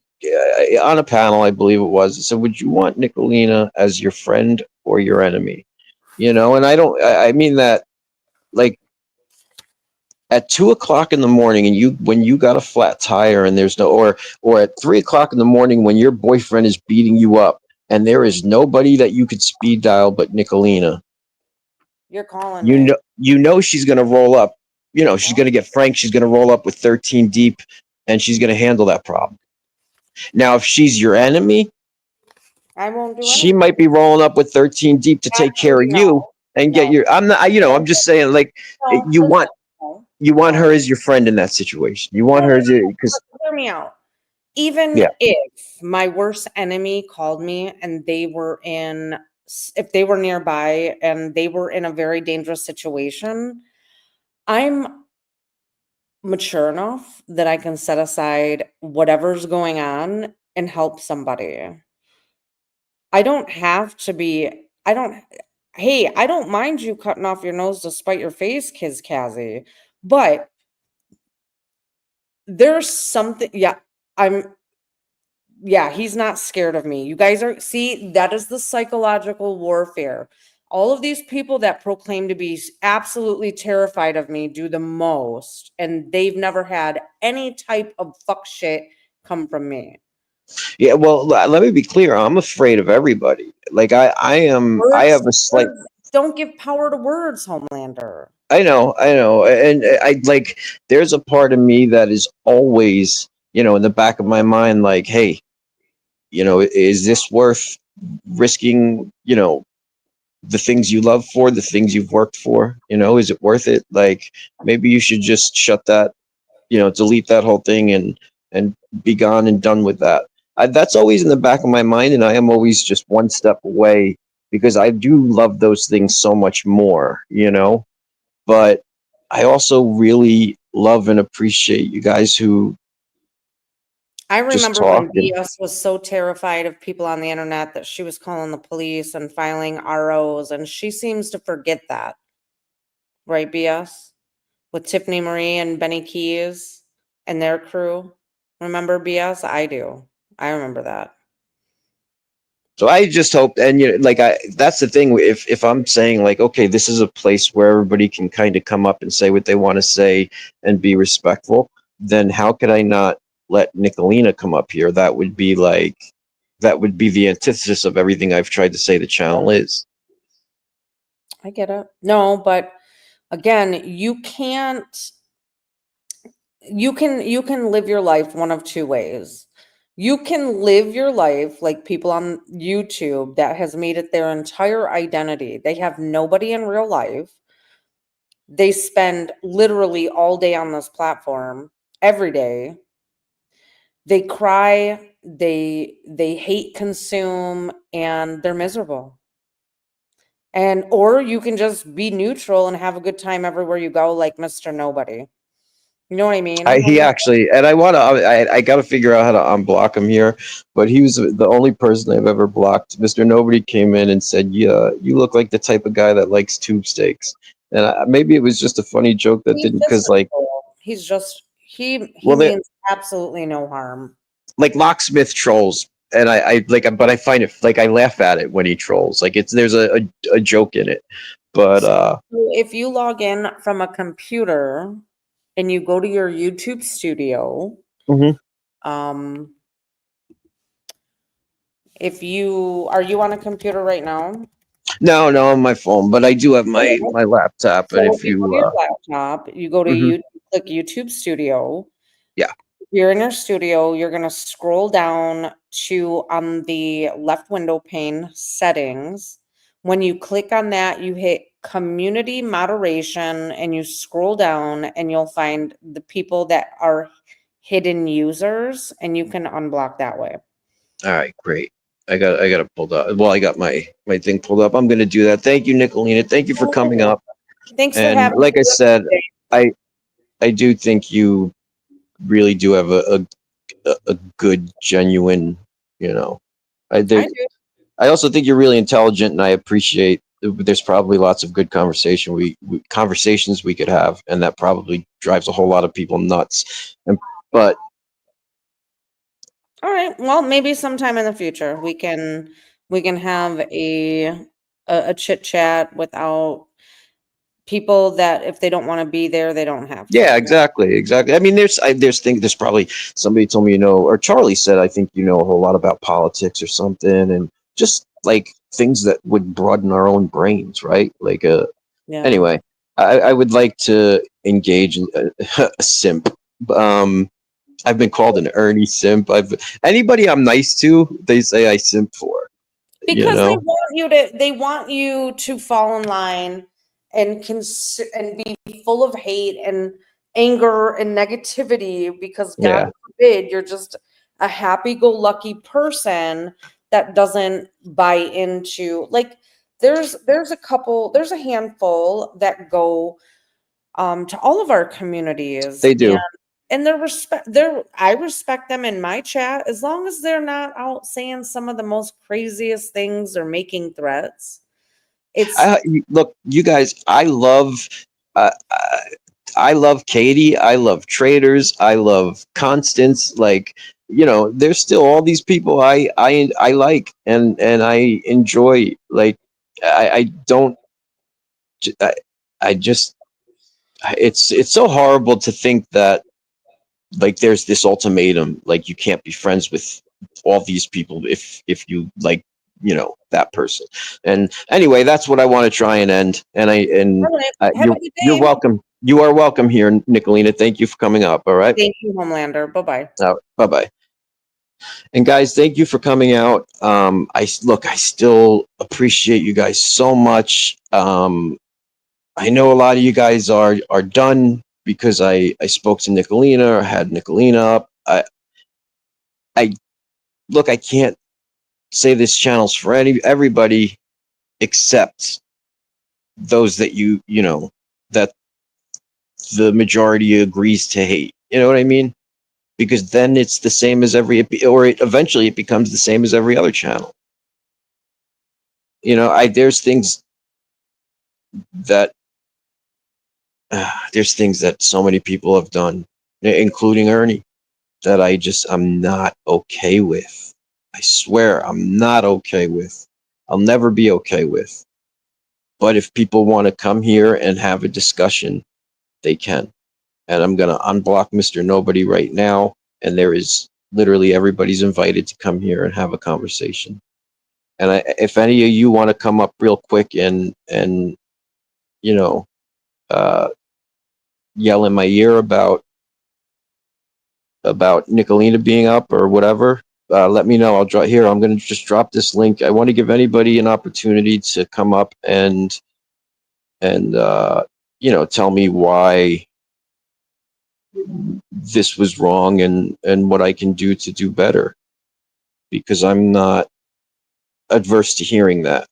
on a panel, I believe it was. So would you want Nicolina as your friend or your enemy? You know, and I mean that, like, at 2 o'clock in the morning, and when you got a flat tire and there's no, or at 3 o'clock in the morning when your boyfriend is beating you up and there is nobody that you could speed dial but Nicolina. You're calling me. You know she's gonna roll up. You know she's gonna get frank. She's gonna roll up with 13 deep, and she's gonna handle that problem. Now, if she's your enemy, I won't do she anything. might be rolling up with 13 deep to take care of you and get your. I'm not. I'm just saying, like, you want her as your friend in that situation. You want her to, because hear me out. Even if my worst enemy called me and if they were nearby and they were in a very dangerous situation, I'm mature enough that I can set aside whatever's going on and help somebody. I don't have to be, hey, I don't mind you cutting off your nose to spite your face, Kiz Kazzy, but there's something, he's not scared of me. You guys that is the psychological warfare. All of these people that proclaim to be absolutely terrified of me do the most, and they've never had any type of fuck shit come from me. Yeah, well, let me be clear. I'm afraid of everybody. Like I have a slight. Don't give power to words, Homelander. I know, and I like. There's a part of me that is always, in the back of my mind, like, hey, is this worth risking? The things you love for, the things you've worked for. Is it worth it? Like, maybe you should just shut that. Delete that whole thing and be gone and done with that. That's always in the back of my mind, and I am always just one step away because I do love those things so much more, But I also really love and appreciate you guys who I just remember talk. when BS was so terrified of people on the internet that she was calling the police and filing ROs, and she seems to forget that. Right, BS? With Tiffany Marie and Benny Keys and their crew. Remember BS? I do. I remember that. So I just hope, and that's the thing. If I'm saying, like, okay, this is a place where everybody can kind of come up and say what they want to say and be respectful, then how could I not let Nicolina come up here? That would be the antithesis of everything I've tried to say the channel is. I get it. No, but again, you can live your life one of two ways. You can live your life like people on YouTube that has made it their entire identity. They have nobody in real life. They spend literally all day on this platform, every day. They cry, they hate consume, and they're miserable. Or you can just be neutral and have a good time everywhere you go, like Mr. Nobody. You know what I mean? He actually, and I got to figure out how to unblock him here, but he was the only person I've ever blocked. Mr. Nobody came in and said, "Yeah, you look like the type of guy that likes tube steaks." And maybe it was just a funny joke that didn't, because he means absolutely no harm. Like locksmith trolls, and but I find it, like, I laugh at it when he trolls. Like, there's a joke in it, but so if you log in from a computer and you go to your YouTube studio, are you on a computer right now? No, on my phone, but I do have my laptop. So and if you go to your laptop, you go to YouTube, click YouTube Studio. Yeah. If you're in your studio, you're going to scroll down to on the left window pane settings. When you click on that, you hit community moderation and you scroll down and you'll find the people that are hidden users and you can unblock that way. All right, great. I got it pulled up. Well, I got my thing pulled up. I'm going to do that. Thank you, Nicolina. Thank you for coming up. Thanks for having me. Like I said, I do think you really do have a good, genuine, you know. I do. I also think you're really intelligent, and I appreciate. There's probably lots of good conversations we could have, and that probably drives a whole lot of people nuts. But All right. Well, maybe sometime in the future we can have a chit chat without people that if they don't want to be there, they don't have to. yeah, exactly. I mean, there's probably somebody told me, or Charlie said, I think you know a whole lot about politics or something, and just like things that would broaden our own brains, right? Like Yeah. Anyway, I would like to engage in a simp. I've been called an Ernie simp. Anybody I'm nice to, they say I simp for. Because they want you to fall in line and be full of hate and anger and negativity because God Yeah. forbid you're just a happy-go-lucky person that doesn't buy into, like, there's a handful that go to all of our communities, They do. and I respect them in my chat as long as they're not out saying some of the most craziest things or making threats. Look, you guys. Uh, I love Katie. I love Traders. I love Constance. Like, there's still all these people I like and I enjoy. Like, I don't. I just. It's so horrible to think that like there's this ultimatum, like you can't be friends with all these people if you like that person. And anyway, that's what I want to try and end. And All right. Have a good you're day. welcome. You are welcome here, Nicolina. Thank you for coming up. All right. Thank you, Homelander. Bye-bye. Bye-bye. And guys, thank you for coming out. I still appreciate you guys so much. I know a lot of you guys are done because I spoke to Nicolina or had Nicolina up. I look, I can't say this channel's for everybody except those that that the majority agrees to hate. You know what I mean? Because then it's the same as eventually it becomes the same as every other channel. There's things that so many people have done, including Ernie, that I'm not okay with. I swear I'm not okay with. I'll never be okay with. But if people want to come here and have a discussion, they can. And I'm going to unblock Mr. Nobody right now. And there is literally everybody's invited to come here and have a conversation. And if any of you want to come up real quick and yell in my ear about Nicolina being up or whatever, let me know. I'm going to just drop this link. I want to give anybody an opportunity to come up and tell me why this was wrong and what I can do to do better, because I'm not adverse to hearing that.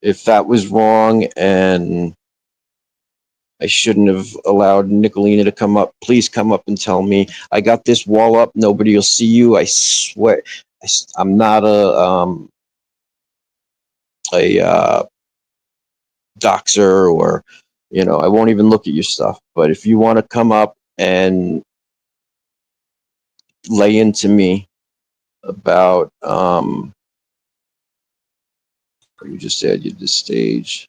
If that was wrong and I shouldn't have allowed Nicolina to come up, please come up and tell me. I got this wall up. Nobody will see you. I swear. I'm not a doxer, or I won't even look at your stuff. But if you want to come up and lay into me about you just added the stage.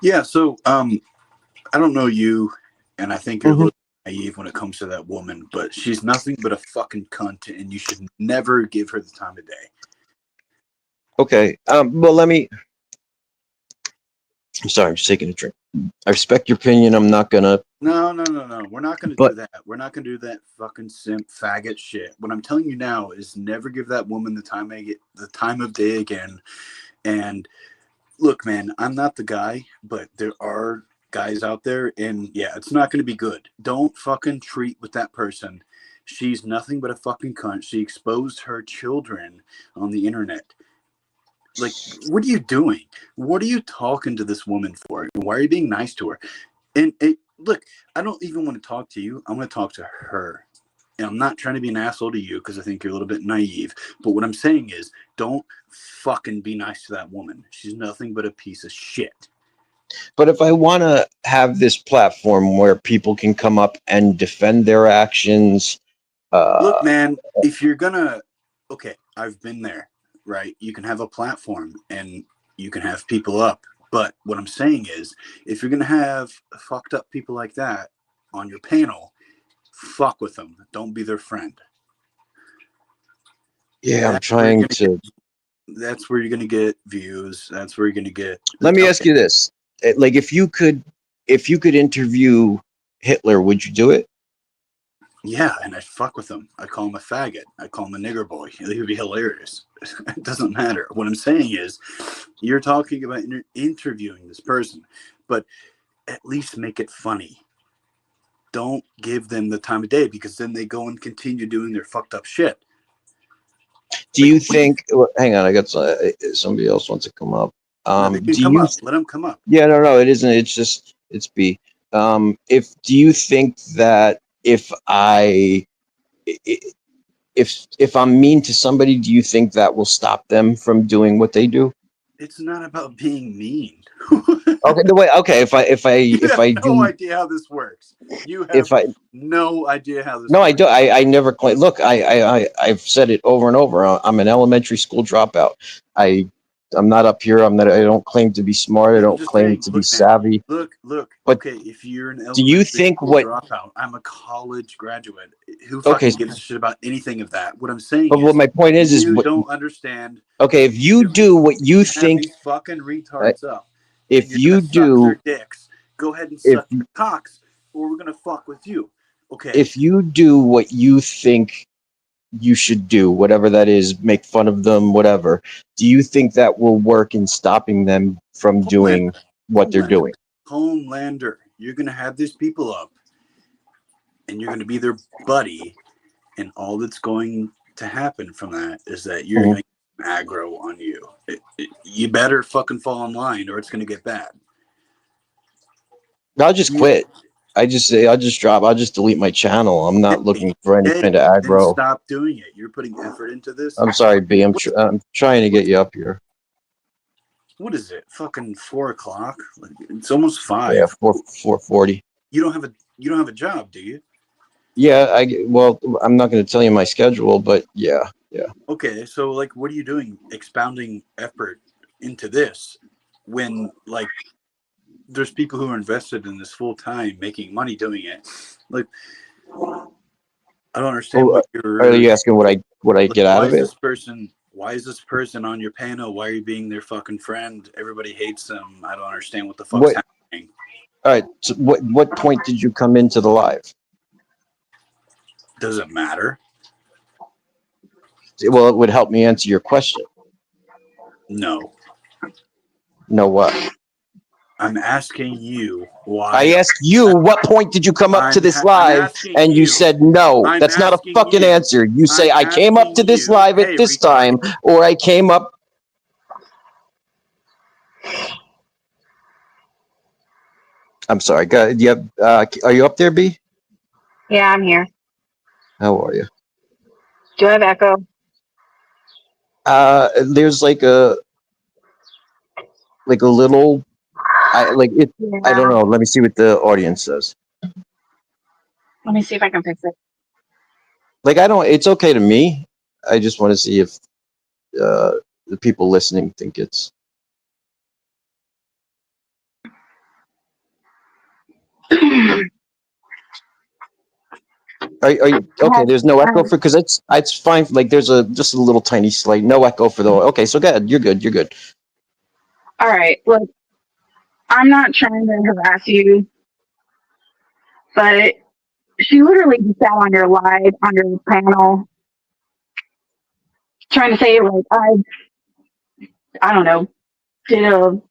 Yeah, so I don't know you, and I think you're a little naive when it comes to that woman, but she's nothing but a fucking cunt, and you should never give her the time of day. Okay. Well, I'm sorry, I'm just taking a drink. I respect your opinion. I'm not gonna. No. We're not gonna do that. We're not gonna do that fucking simp faggot shit. What I'm telling you now is never give that woman the time of day again. And look, man, I'm not the guy, but there are guys out there, and yeah, it's not gonna be good. Don't fucking treat with that person. She's nothing but a fucking cunt. She exposed her children on the internet. Like, what are you doing? What are you talking to this woman for? Why are you being nice to her? And look, I don't even want to talk to you. I want to talk to her. And I'm not trying to be an asshole to you because I think you're a little bit naive. But what I'm saying is, don't fucking be nice to that woman. She's nothing but a piece of shit. But if I want to have this platform where people can come up and defend their actions, look, man, if you're gonna, okay, I've been there, right? You can have a platform and you can have people up. But what I'm saying is, if you're gonna have fucked up people like that on your panel, fuck with them. Don't be their friend. yeah, I'm trying to. That's where you're gonna get views. That's where you're gonna get. Let me ask you this: like, if you could interview Hitler, would you do it? Yeah, and I'd fuck with him. I'd call him a faggot. I'd call him a nigger boy. It would be hilarious. It doesn't matter. What I'm saying is, you're talking about interviewing this person, but at least make it funny. Don't give them the time of day because then they go and continue doing their fucked up shit. Do you think? Hang on, I got somebody else wants to come up. They can come up. Let them come up. Yeah, no, it isn't. It's just it's B. Do you think that if I'm mean to somebody, do you think that will stop them from doing what they do? It's not about being mean. Okay, the way. Okay, if I have no idea how this works. You have no idea how this. No, works. I do. I never claim. Look, I've said it over and over. I'm an elementary school dropout. I'm not up here. I don't claim to be smart. I don't claim to be savvy. Look. But okay, if you're an do you think school dropout, I'm a college graduate. Who fucking gives a shit about anything of that? What I'm saying is, what my point is you don't understand. Okay, if you do what you think, these fucking retards up. If you do, suck their dicks, go ahead and suck their cocks, or we're gonna fuck with you. Okay. If you do what you think you should do, whatever that is, make fun of them, whatever, do you think that will work in stopping them from doing what they're doing? Homelander, you're going to have these people up and you're going to be their buddy. And all that's going to happen from that is that you're going to get aggro on you. You better fucking fall in line or it's going to get bad. I'll just quit. I'll just delete my channel. I'm not looking for any kind of aggro. Then stop doing it. You're putting effort into this. I'm sorry, B. I'm trying to get you up here. What is it? Fucking 4 o'clock? It's almost 5. Yeah, 4:40. You don't have a job, do you? Yeah, I'm not going to tell you my schedule, but yeah. Okay, so what are you doing expounding effort into this when there's people who are invested in this full time making money doing it? I don't understand what you're. Are you asking what I get out of it? Why is this person on your panel? Why are you being their fucking friend? Everybody hates them. I don't understand what the fuck's happening. All right, so what point did you come into the live? Does it matter? Well, it would help me answer your question. No. No what? I'm asking you why. I asked you what point did you come up to this live, and you said no. That's not a fucking answer. You say I came up to this live at this time, or I came up. I'm sorry. Do you have? Are you up there, B? Yeah, I'm here. How are you? Do I have echo? There's like a little. I don't know. Let me see what the audience says. Let me see if I can fix it. It's okay to me. I just want to see if the people listening think it's. Are you okay? There's no echo because it's fine. There's just a little tiny slight no echo for the. Okay, so go ahead. You're good. All right. Look, I'm not trying to harass you, but she literally just sat on your live, on your panel, trying to say I don't know, did a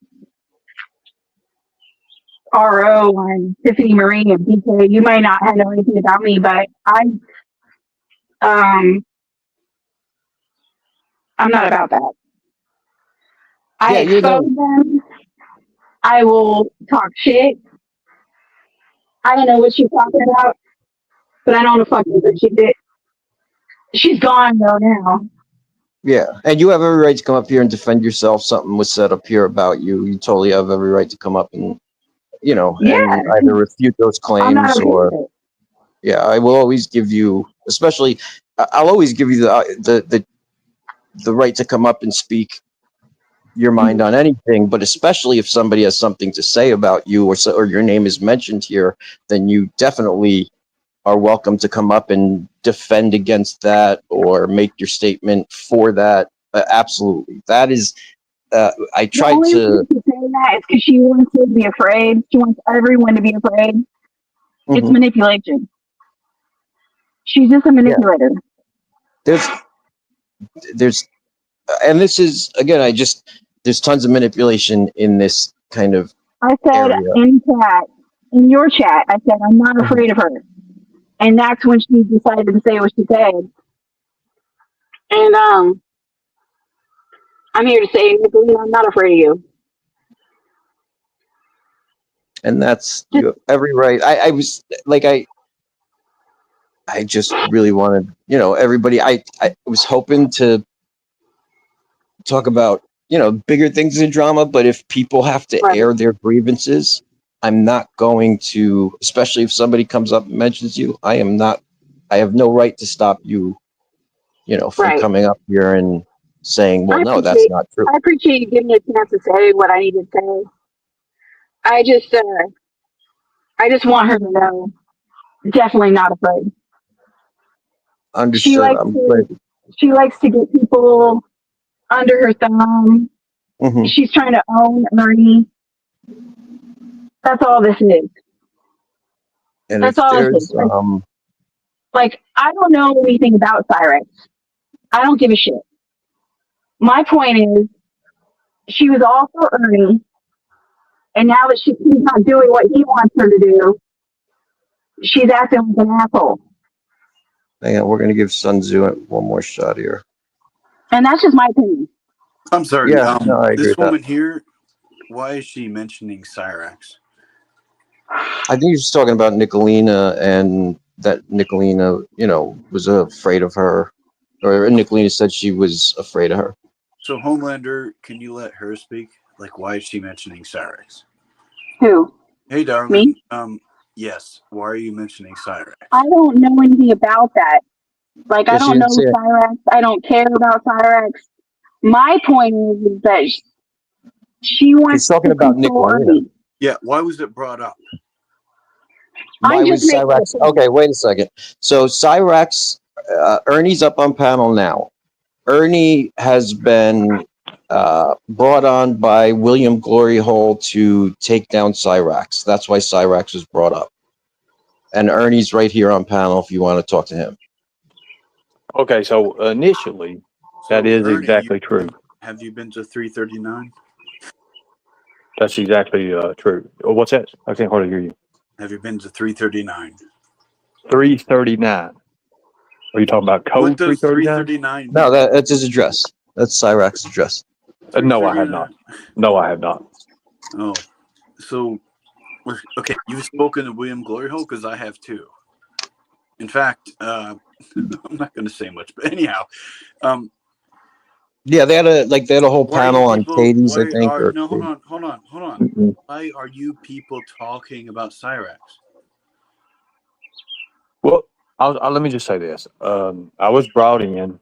RO on Tiffany Marie and BK. You might not have know anything about me, but I'm not about that. I expose them. I will talk shit. I don't know what she's talking about, but I don't fucking appreciate it. She's gone though now. Yeah, and you have every right to come up here and defend yourself. Something was said up here about you. You totally have every right to come up and, you know, Yeah, and either refute those I'm not claims okay or, with it. yeah, I will always give you, especially, I'll always give you the right to come up and speak your mind on anything, but especially if somebody has something to say about you or your name is mentioned here, then you definitely are welcome to come up and defend against that or make your statement for that. Absolutely. That is, I The tried only to. reason she's saying that is because she wants you to be afraid. She wants everyone to be afraid. It's Mhm. manipulation. She's just a Yeah, manipulator. there's, and this is, again, there's tons of manipulation in this kind of I said area. in your chat, I said, I'm not Mhm. afraid of her. And that's when she decided to say what she said. And I'm here to say, Nicolene, I'm not afraid of you. And that's, Just you have every right. I was like, I just really wanted, everybody, I was hoping to talk about, bigger things in drama, but if people have to right, air their grievances, I'm not going to, especially if somebody comes up and mentions you, I have no right to stop you, from right. coming up here and saying, well, I no, that's appreciate not true. I appreciate you giving me a chance to say what I need to say. I just want her to know, definitely not afraid. She Understood. likes I'm glad. to she likes to get people under her thumb. Mhm. She's trying to own Ernie. That's all this is. And That's if all this is. there's, Like I don't know anything about Cyrax. I don't give a shit. My point is, she was all for Ernie, and now that she's not doing what he wants her to do, she's acting like an asshole. hang on, we're going to give Sun Tzu one more shot here. And that's just my opinion. I'm sorry. Yeah, no, I agree This with that. woman here, why is she mentioning Cyrax? I think he's talking about Nicolina and that Nicolina, was afraid of her. Or Nicolina said she was afraid of her. So Homelander, can you let her speak? Like, why is she mentioning Cyrax? Who? Hey, Me? darling. Yes. Why are you mentioning Cyrax? I don't know anything about that. Like, Yeah, I she don't didn't know say it. Cyrax. I don't care about Cyrax. My point is that she She's wants talking to about control Nicolina. Ernie. Yeah. Why was it brought up? Why I'm just was making a Cyrax? point. Okay, wait a second. So Cyrax, Ernie's up on panel now. Ernie has been brought on by William Glory Hole to take down Cyrax. That's why Cyrax was brought up. And Ernie's right here on panel if you want to talk to him. Okay, so initially, that So, is Ernie, exactly true. have you been to 339? That's exactly true. Oh, what's that? I can't hardly hear you. Have you been to 339? 339. Are you talking about What code does 339? 339 No, mean? that's his address. That's Cyrax's address. No, I have not. 339. No, I have not. Oh, so okay, you've spoken to William Glory Hole because I have too. In fact, I'm not going to say much, but anyhow, Yeah, they had a whole why are you panel on people? Katie's, I Why think. are Or no? Hold on. Mm-mm. Why are you people talking about Cyrax? Well, let me just say this. I was brought in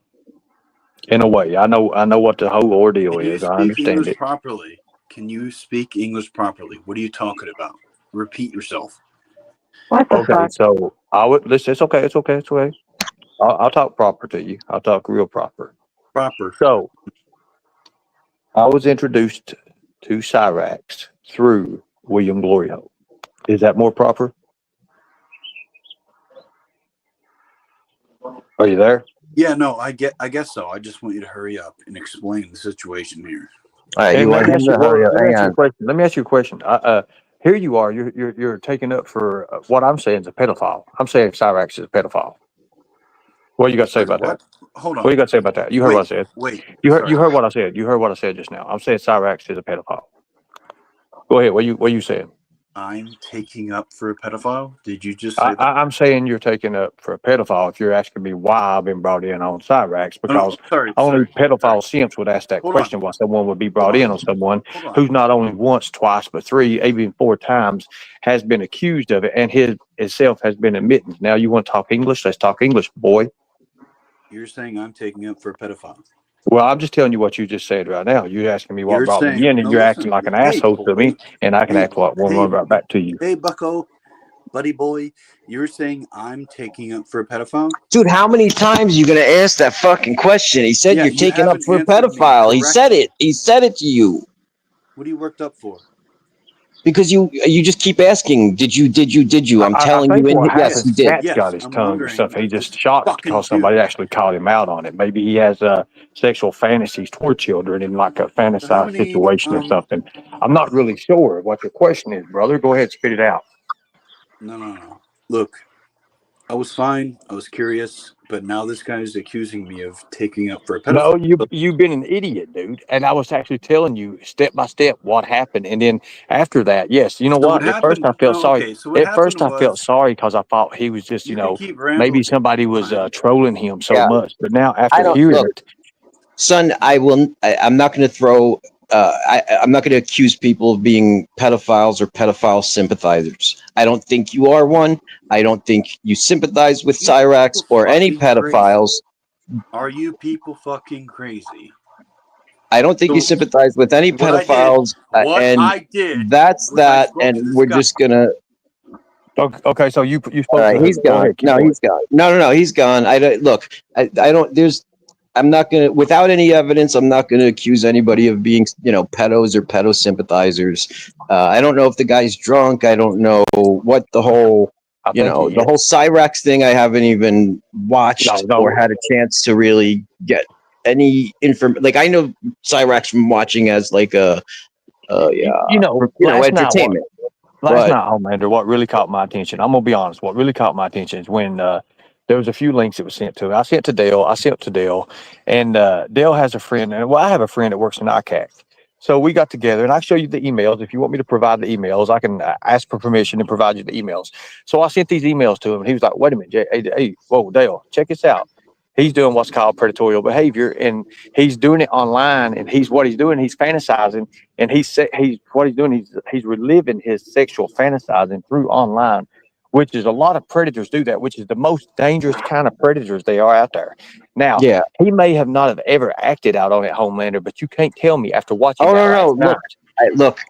a way. I know what the whole ordeal Can you is. I speak understand English it. properly? Can you speak English properly? What are you talking about? Repeat yourself. What the Okay, fuck? so listen. It's okay. It's okay. It's okay. I'll talk proper to you. I'll talk real proper. Proper. So I was introduced to Cyrax through William Glory Hole. Is that more proper? Are you there? Yeah, no, I guess so. I just want you to hurry up and explain the situation here. all right, you And let want me him ask to you. hurry Well, up? let me Hang ask you a on. question. Let me ask you a question. Here you are. You're taking up for what I'm saying is a pedophile. I'm saying Cyrax is a pedophile. What you got to say about that? What? Hold What on. you got to say about that? You heard what I said. Wait. You Sorry. heard what I said. You heard what I said just now. I'm saying Cyrax is a pedophile. Go ahead. What you saying? I'm taking up for a pedophile? Did you just say that? I'm saying you're taking up for a pedophile if you're asking me why I've been brought in on Cyrax, Oh, no, because sorry. only Sorry. pedophile simps would ask that Hold question on. why someone would be Hold brought in on. on someone Hold on. who's not only once, twice, but 3, even 4 times has been accused of it, and his itself has been admitted. Now you want to talk English? Let's talk English, boy. You're saying I'm taking up for a pedophile. Well, I'm just telling you what you just said right now. You're asking me what You're brought saying, me in, and no, you're listen. acting like an Hey, asshole to me, and I can act like one right back to you. Hey, bucko, buddy boy, you're saying I'm taking up for a pedophile? Dude, how many times are you gonna ask that fucking question? He said you're you taking up haven't for a answered me pedophile. He correctly. said it. He said it to you. What are you worked up for? Because you just keep asking, did you? I'm I telling think you, what and yes, happens, you did. Cat's got his I'm tongue or wondering stuff. He what just this shocked fucking because somebody dude. actually called him out on it. Maybe he has sexual fantasies toward children in like a So how fantasized many, situation or something. I'm not really sure what your question is, brother. Go ahead, spit it out. No. Look, I was fine. I was curious, but now this guy is accusing me of taking up for a No, pedophile. you've been an idiot, dude. And I was actually telling you step by step what happened, and then after that, yes, you know So what what? At first, I happened? felt No, sorry. okay. So what At first, happened I felt was sorry because I thought he was just, you can keep maybe rambling. somebody was Fine. trolling him so Yeah, much. But now, I after don't hearing look, it, son. I'm not going to throw. I'm not going to accuse people of being pedophiles or pedophile sympathizers. I don't think you are one. I don't think you sympathize with You Cyrax people or any fucking crazy. pedophiles. Are you people fucking crazy? I don't think you So sympathize with any what I did, pedophiles, and I did that's was I that. spoke to And this we're guy. just gonna. okay, so you All spoke right, to he's who? Go gone. ahead, keep No, going. he's gone. No, he's gone. I don't look. I don't. I'm not gonna. Without any evidence, I'm not gonna accuse anybody of being, pedos or pedo sympathizers. I don't know if the guy's drunk. I don't know what the whole, I think he the whole Cyrax thing. I haven't even watched or no. had a chance to really get any information. Like I know Cyrax from watching as like a, Last night entertainment. Last But night, Homelander, what really caught my attention, I'm gonna be honest, what really caught my attention is when there was a few links that was sent to me. I sent to Dale, and Dale has a friend, and I have a friend that works in ICAC. So we got together, and I show you the emails. If you want me to provide the emails, I can ask for permission and provide you the emails. So I sent these emails to him, and he was like, "Wait a minute, Jay, hey, whoa, Dale, check this out. He's doing what's called predatorial behavior, and he's doing it online. And he's fantasizing, and he's reliving his sexual fantasizing through online, which is a lot of predators do that, which is the most dangerous kind of predators they are out there. Now, yeah. he may have not have ever acted out on it, Homelander, but you can't tell me after watching Oh that no. last night.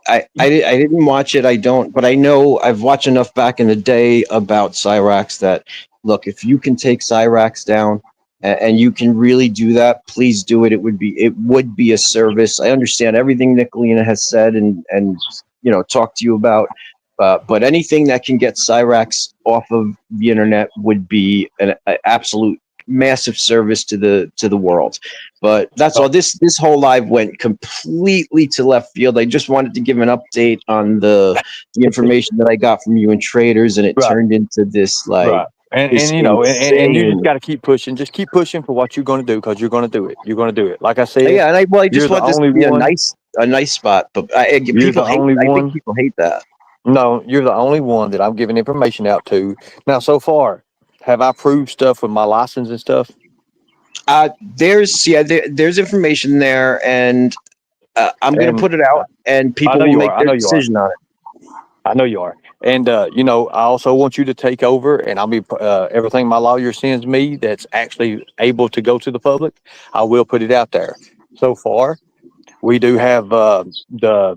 I didn't watch it. I don't, but I know I've watched enough back in the day about Cyrax that look, if you can take Cyrax down and you can really do that, please do it. It would be a service. I understand everything Nicolina has said and talked to you about, but anything that can get Cyrax off of the internet would be an absolute massive service to the world. But that's all. This whole live went completely to left field. I just wanted to give an update on the information that I got from you and traders, and it Right, turned into this right. this And you just insane. got to keep pushing. Just keep pushing for what you're going to do, because you're going to do it. You're going to do it. Like I said, Yeah, and I you're just the want this only to be one. a nice spot. But You're the people hate. only I think one. people hate that. No, you're the only one that I'm giving information out to. Now, so far, have I proved stuff with my license and stuff? There's information there, and I'm going to And put it out, and I people know will you are. make I their know you are. decision on it. I know you are. And, I also want you to take over, and I'll be everything my lawyer sends me that's actually able to go to the public, I will put it out there. So far, we do have the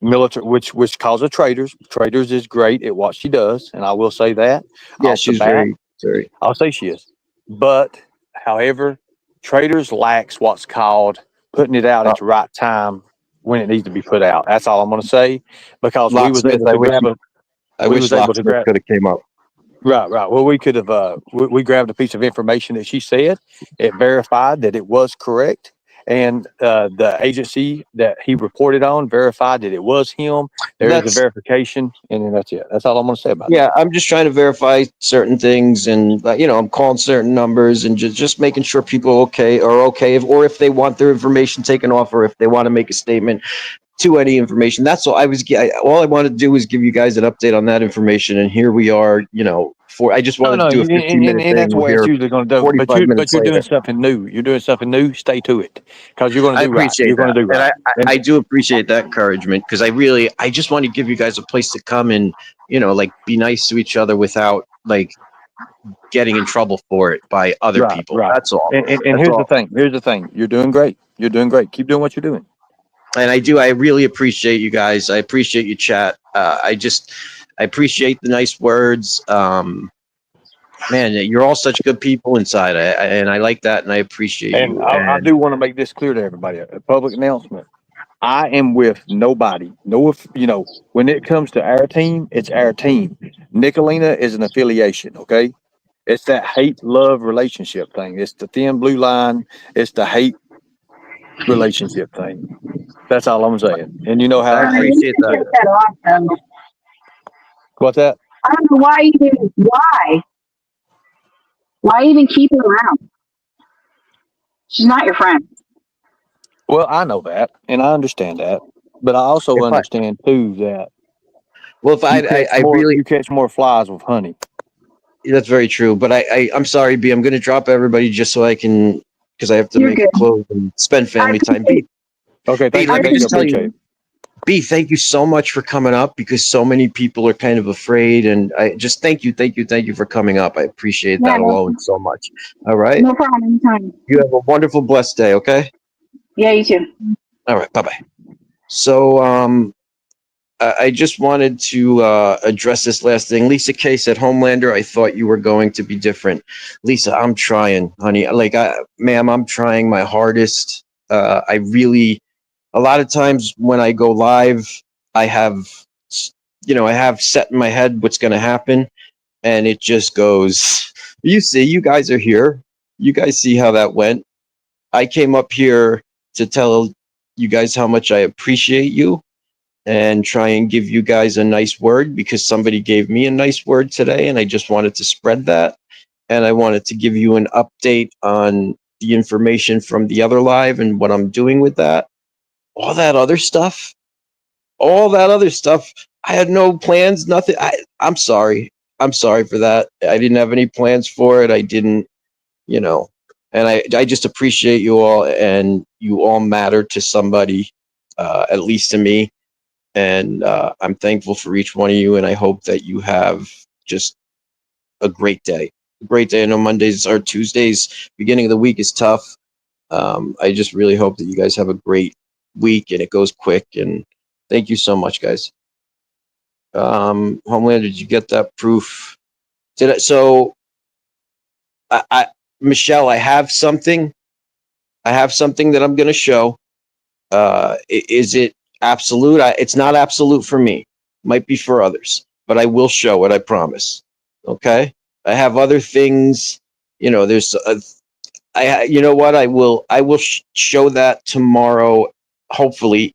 military, which calls her Traders. Traders is great at what she does, and I will say that Yeah, off the she's bat. very. I'll say she is. But, however, Traders lacks what's called putting it out Uh, at the right time when it needs to be put out. That's all I'm going to say, because we was Locksmith. able to grab a I we wish was able to Locksmith grab could have came up. right. Well, we could have we grabbed a piece of information that she said. It verified that it was correct, and the agency that he reported on verified that it was him. There is a That's verification, and then that's it. That's all I'm going to say about that. Yeah. I'm just trying to verify certain things, and I'm calling certain numbers, and just making sure people are okay, or if they want their information taken off, or if they want to make a statement. to any information. That's all all I wanted to do was give you guys an update on that information. And here we are, I just wanted to do a 15-minute thing. That's the We're way it's here usually going to do. 45 minutes You're doing later. something new. You're doing something new. Stay to it, because you're going to I do right. appreciate You're going that. to do right. And I do appreciate that encouragement, because I just want to give you guys a place to come and, like, be nice to each other without, like, getting in trouble for it by other Right, people. right. That's all. And That's here's the all. thing. Here's the thing. You're doing great. You're doing great. Keep doing what you're doing. And I really appreciate you guys. I appreciate you, chat. I appreciate the nice words. Man, you're all such good people inside, and I like that, and I appreciate And you. I And do want to make this clear to everybody. A public announcement. I am with nobody. When it comes to our team, it's our team. Nicolina is an affiliation, okay? It's that hate-love relationship thing. It's the thin blue line. It's the hate relationship thing. That's all I'm saying. And you know how I You I need appreciate to that. take that off, though. what's that? I don't know why. Why even keep her around? She's not your friend. Well, I know that, and I understand that, but I also If I, understand too that well, if I really, you catch more flies with honey. that's very true. But I'm sorry, B. I'm going to drop everybody just so I can, because I have to You're make a good. close and spend I family time. appreciate. Okay, B, thank you, I let me Nick. I just tell appreciate. appreciate you, it. B, thank you so much for coming up, because so many people are kind of afraid, and I just thank you for coming up. I appreciate Yeah, that alone so much. All right, no problem. Anytime. you have a wonderful, blessed day. Okay. Yeah, you too. All right. Bye bye. So I just wanted to address this last thing. Lisa K said, "Homelander, I thought you were going to be different." Lisa, I'm trying, honey. Ma'am, I'm trying my hardest. I really, a lot of times when I go live, I have, I have set in my head what's going to happen, and it just goes. You see, you guys are here. You guys see how that went. I came up here to tell you guys how much I appreciate you, and try and give you guys a nice word, because somebody gave me a nice word today, and I just wanted to spread that. And I wanted to give you an update on the information from the other live and what I'm doing with that. All that other stuff, I had no plans, nothing. I'm sorry. I'm sorry for that. I didn't have any plans for it. I didn't, you know, and I just appreciate you all, and you all matter to somebody, at least to me. And I'm thankful for each one of you, and I hope that you have just a great day. A great day. I know Mondays or Tuesdays, beginning of the week is tough. I just really hope that you guys have a great week and it goes quick. And thank you so much, guys. Homeland, did you get that proof? Did I? So, Michelle, I have something. I have something that I'm going to show. Is it absolute? It's not absolute for me. Might be for others, but I will show it. I promise. Okay. I have other things. There's. You know what? I will. Show that tomorrow. Hopefully,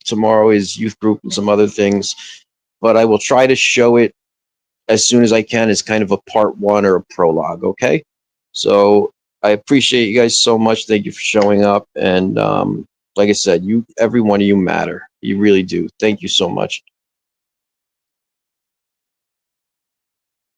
tomorrow is youth group and some other things, but I will try to show it as soon as I can as kind of a part one or a prologue. Okay. So I appreciate you guys so much. Thank you for showing up. And like I said, every one of you matter. You really do. Thank you so much.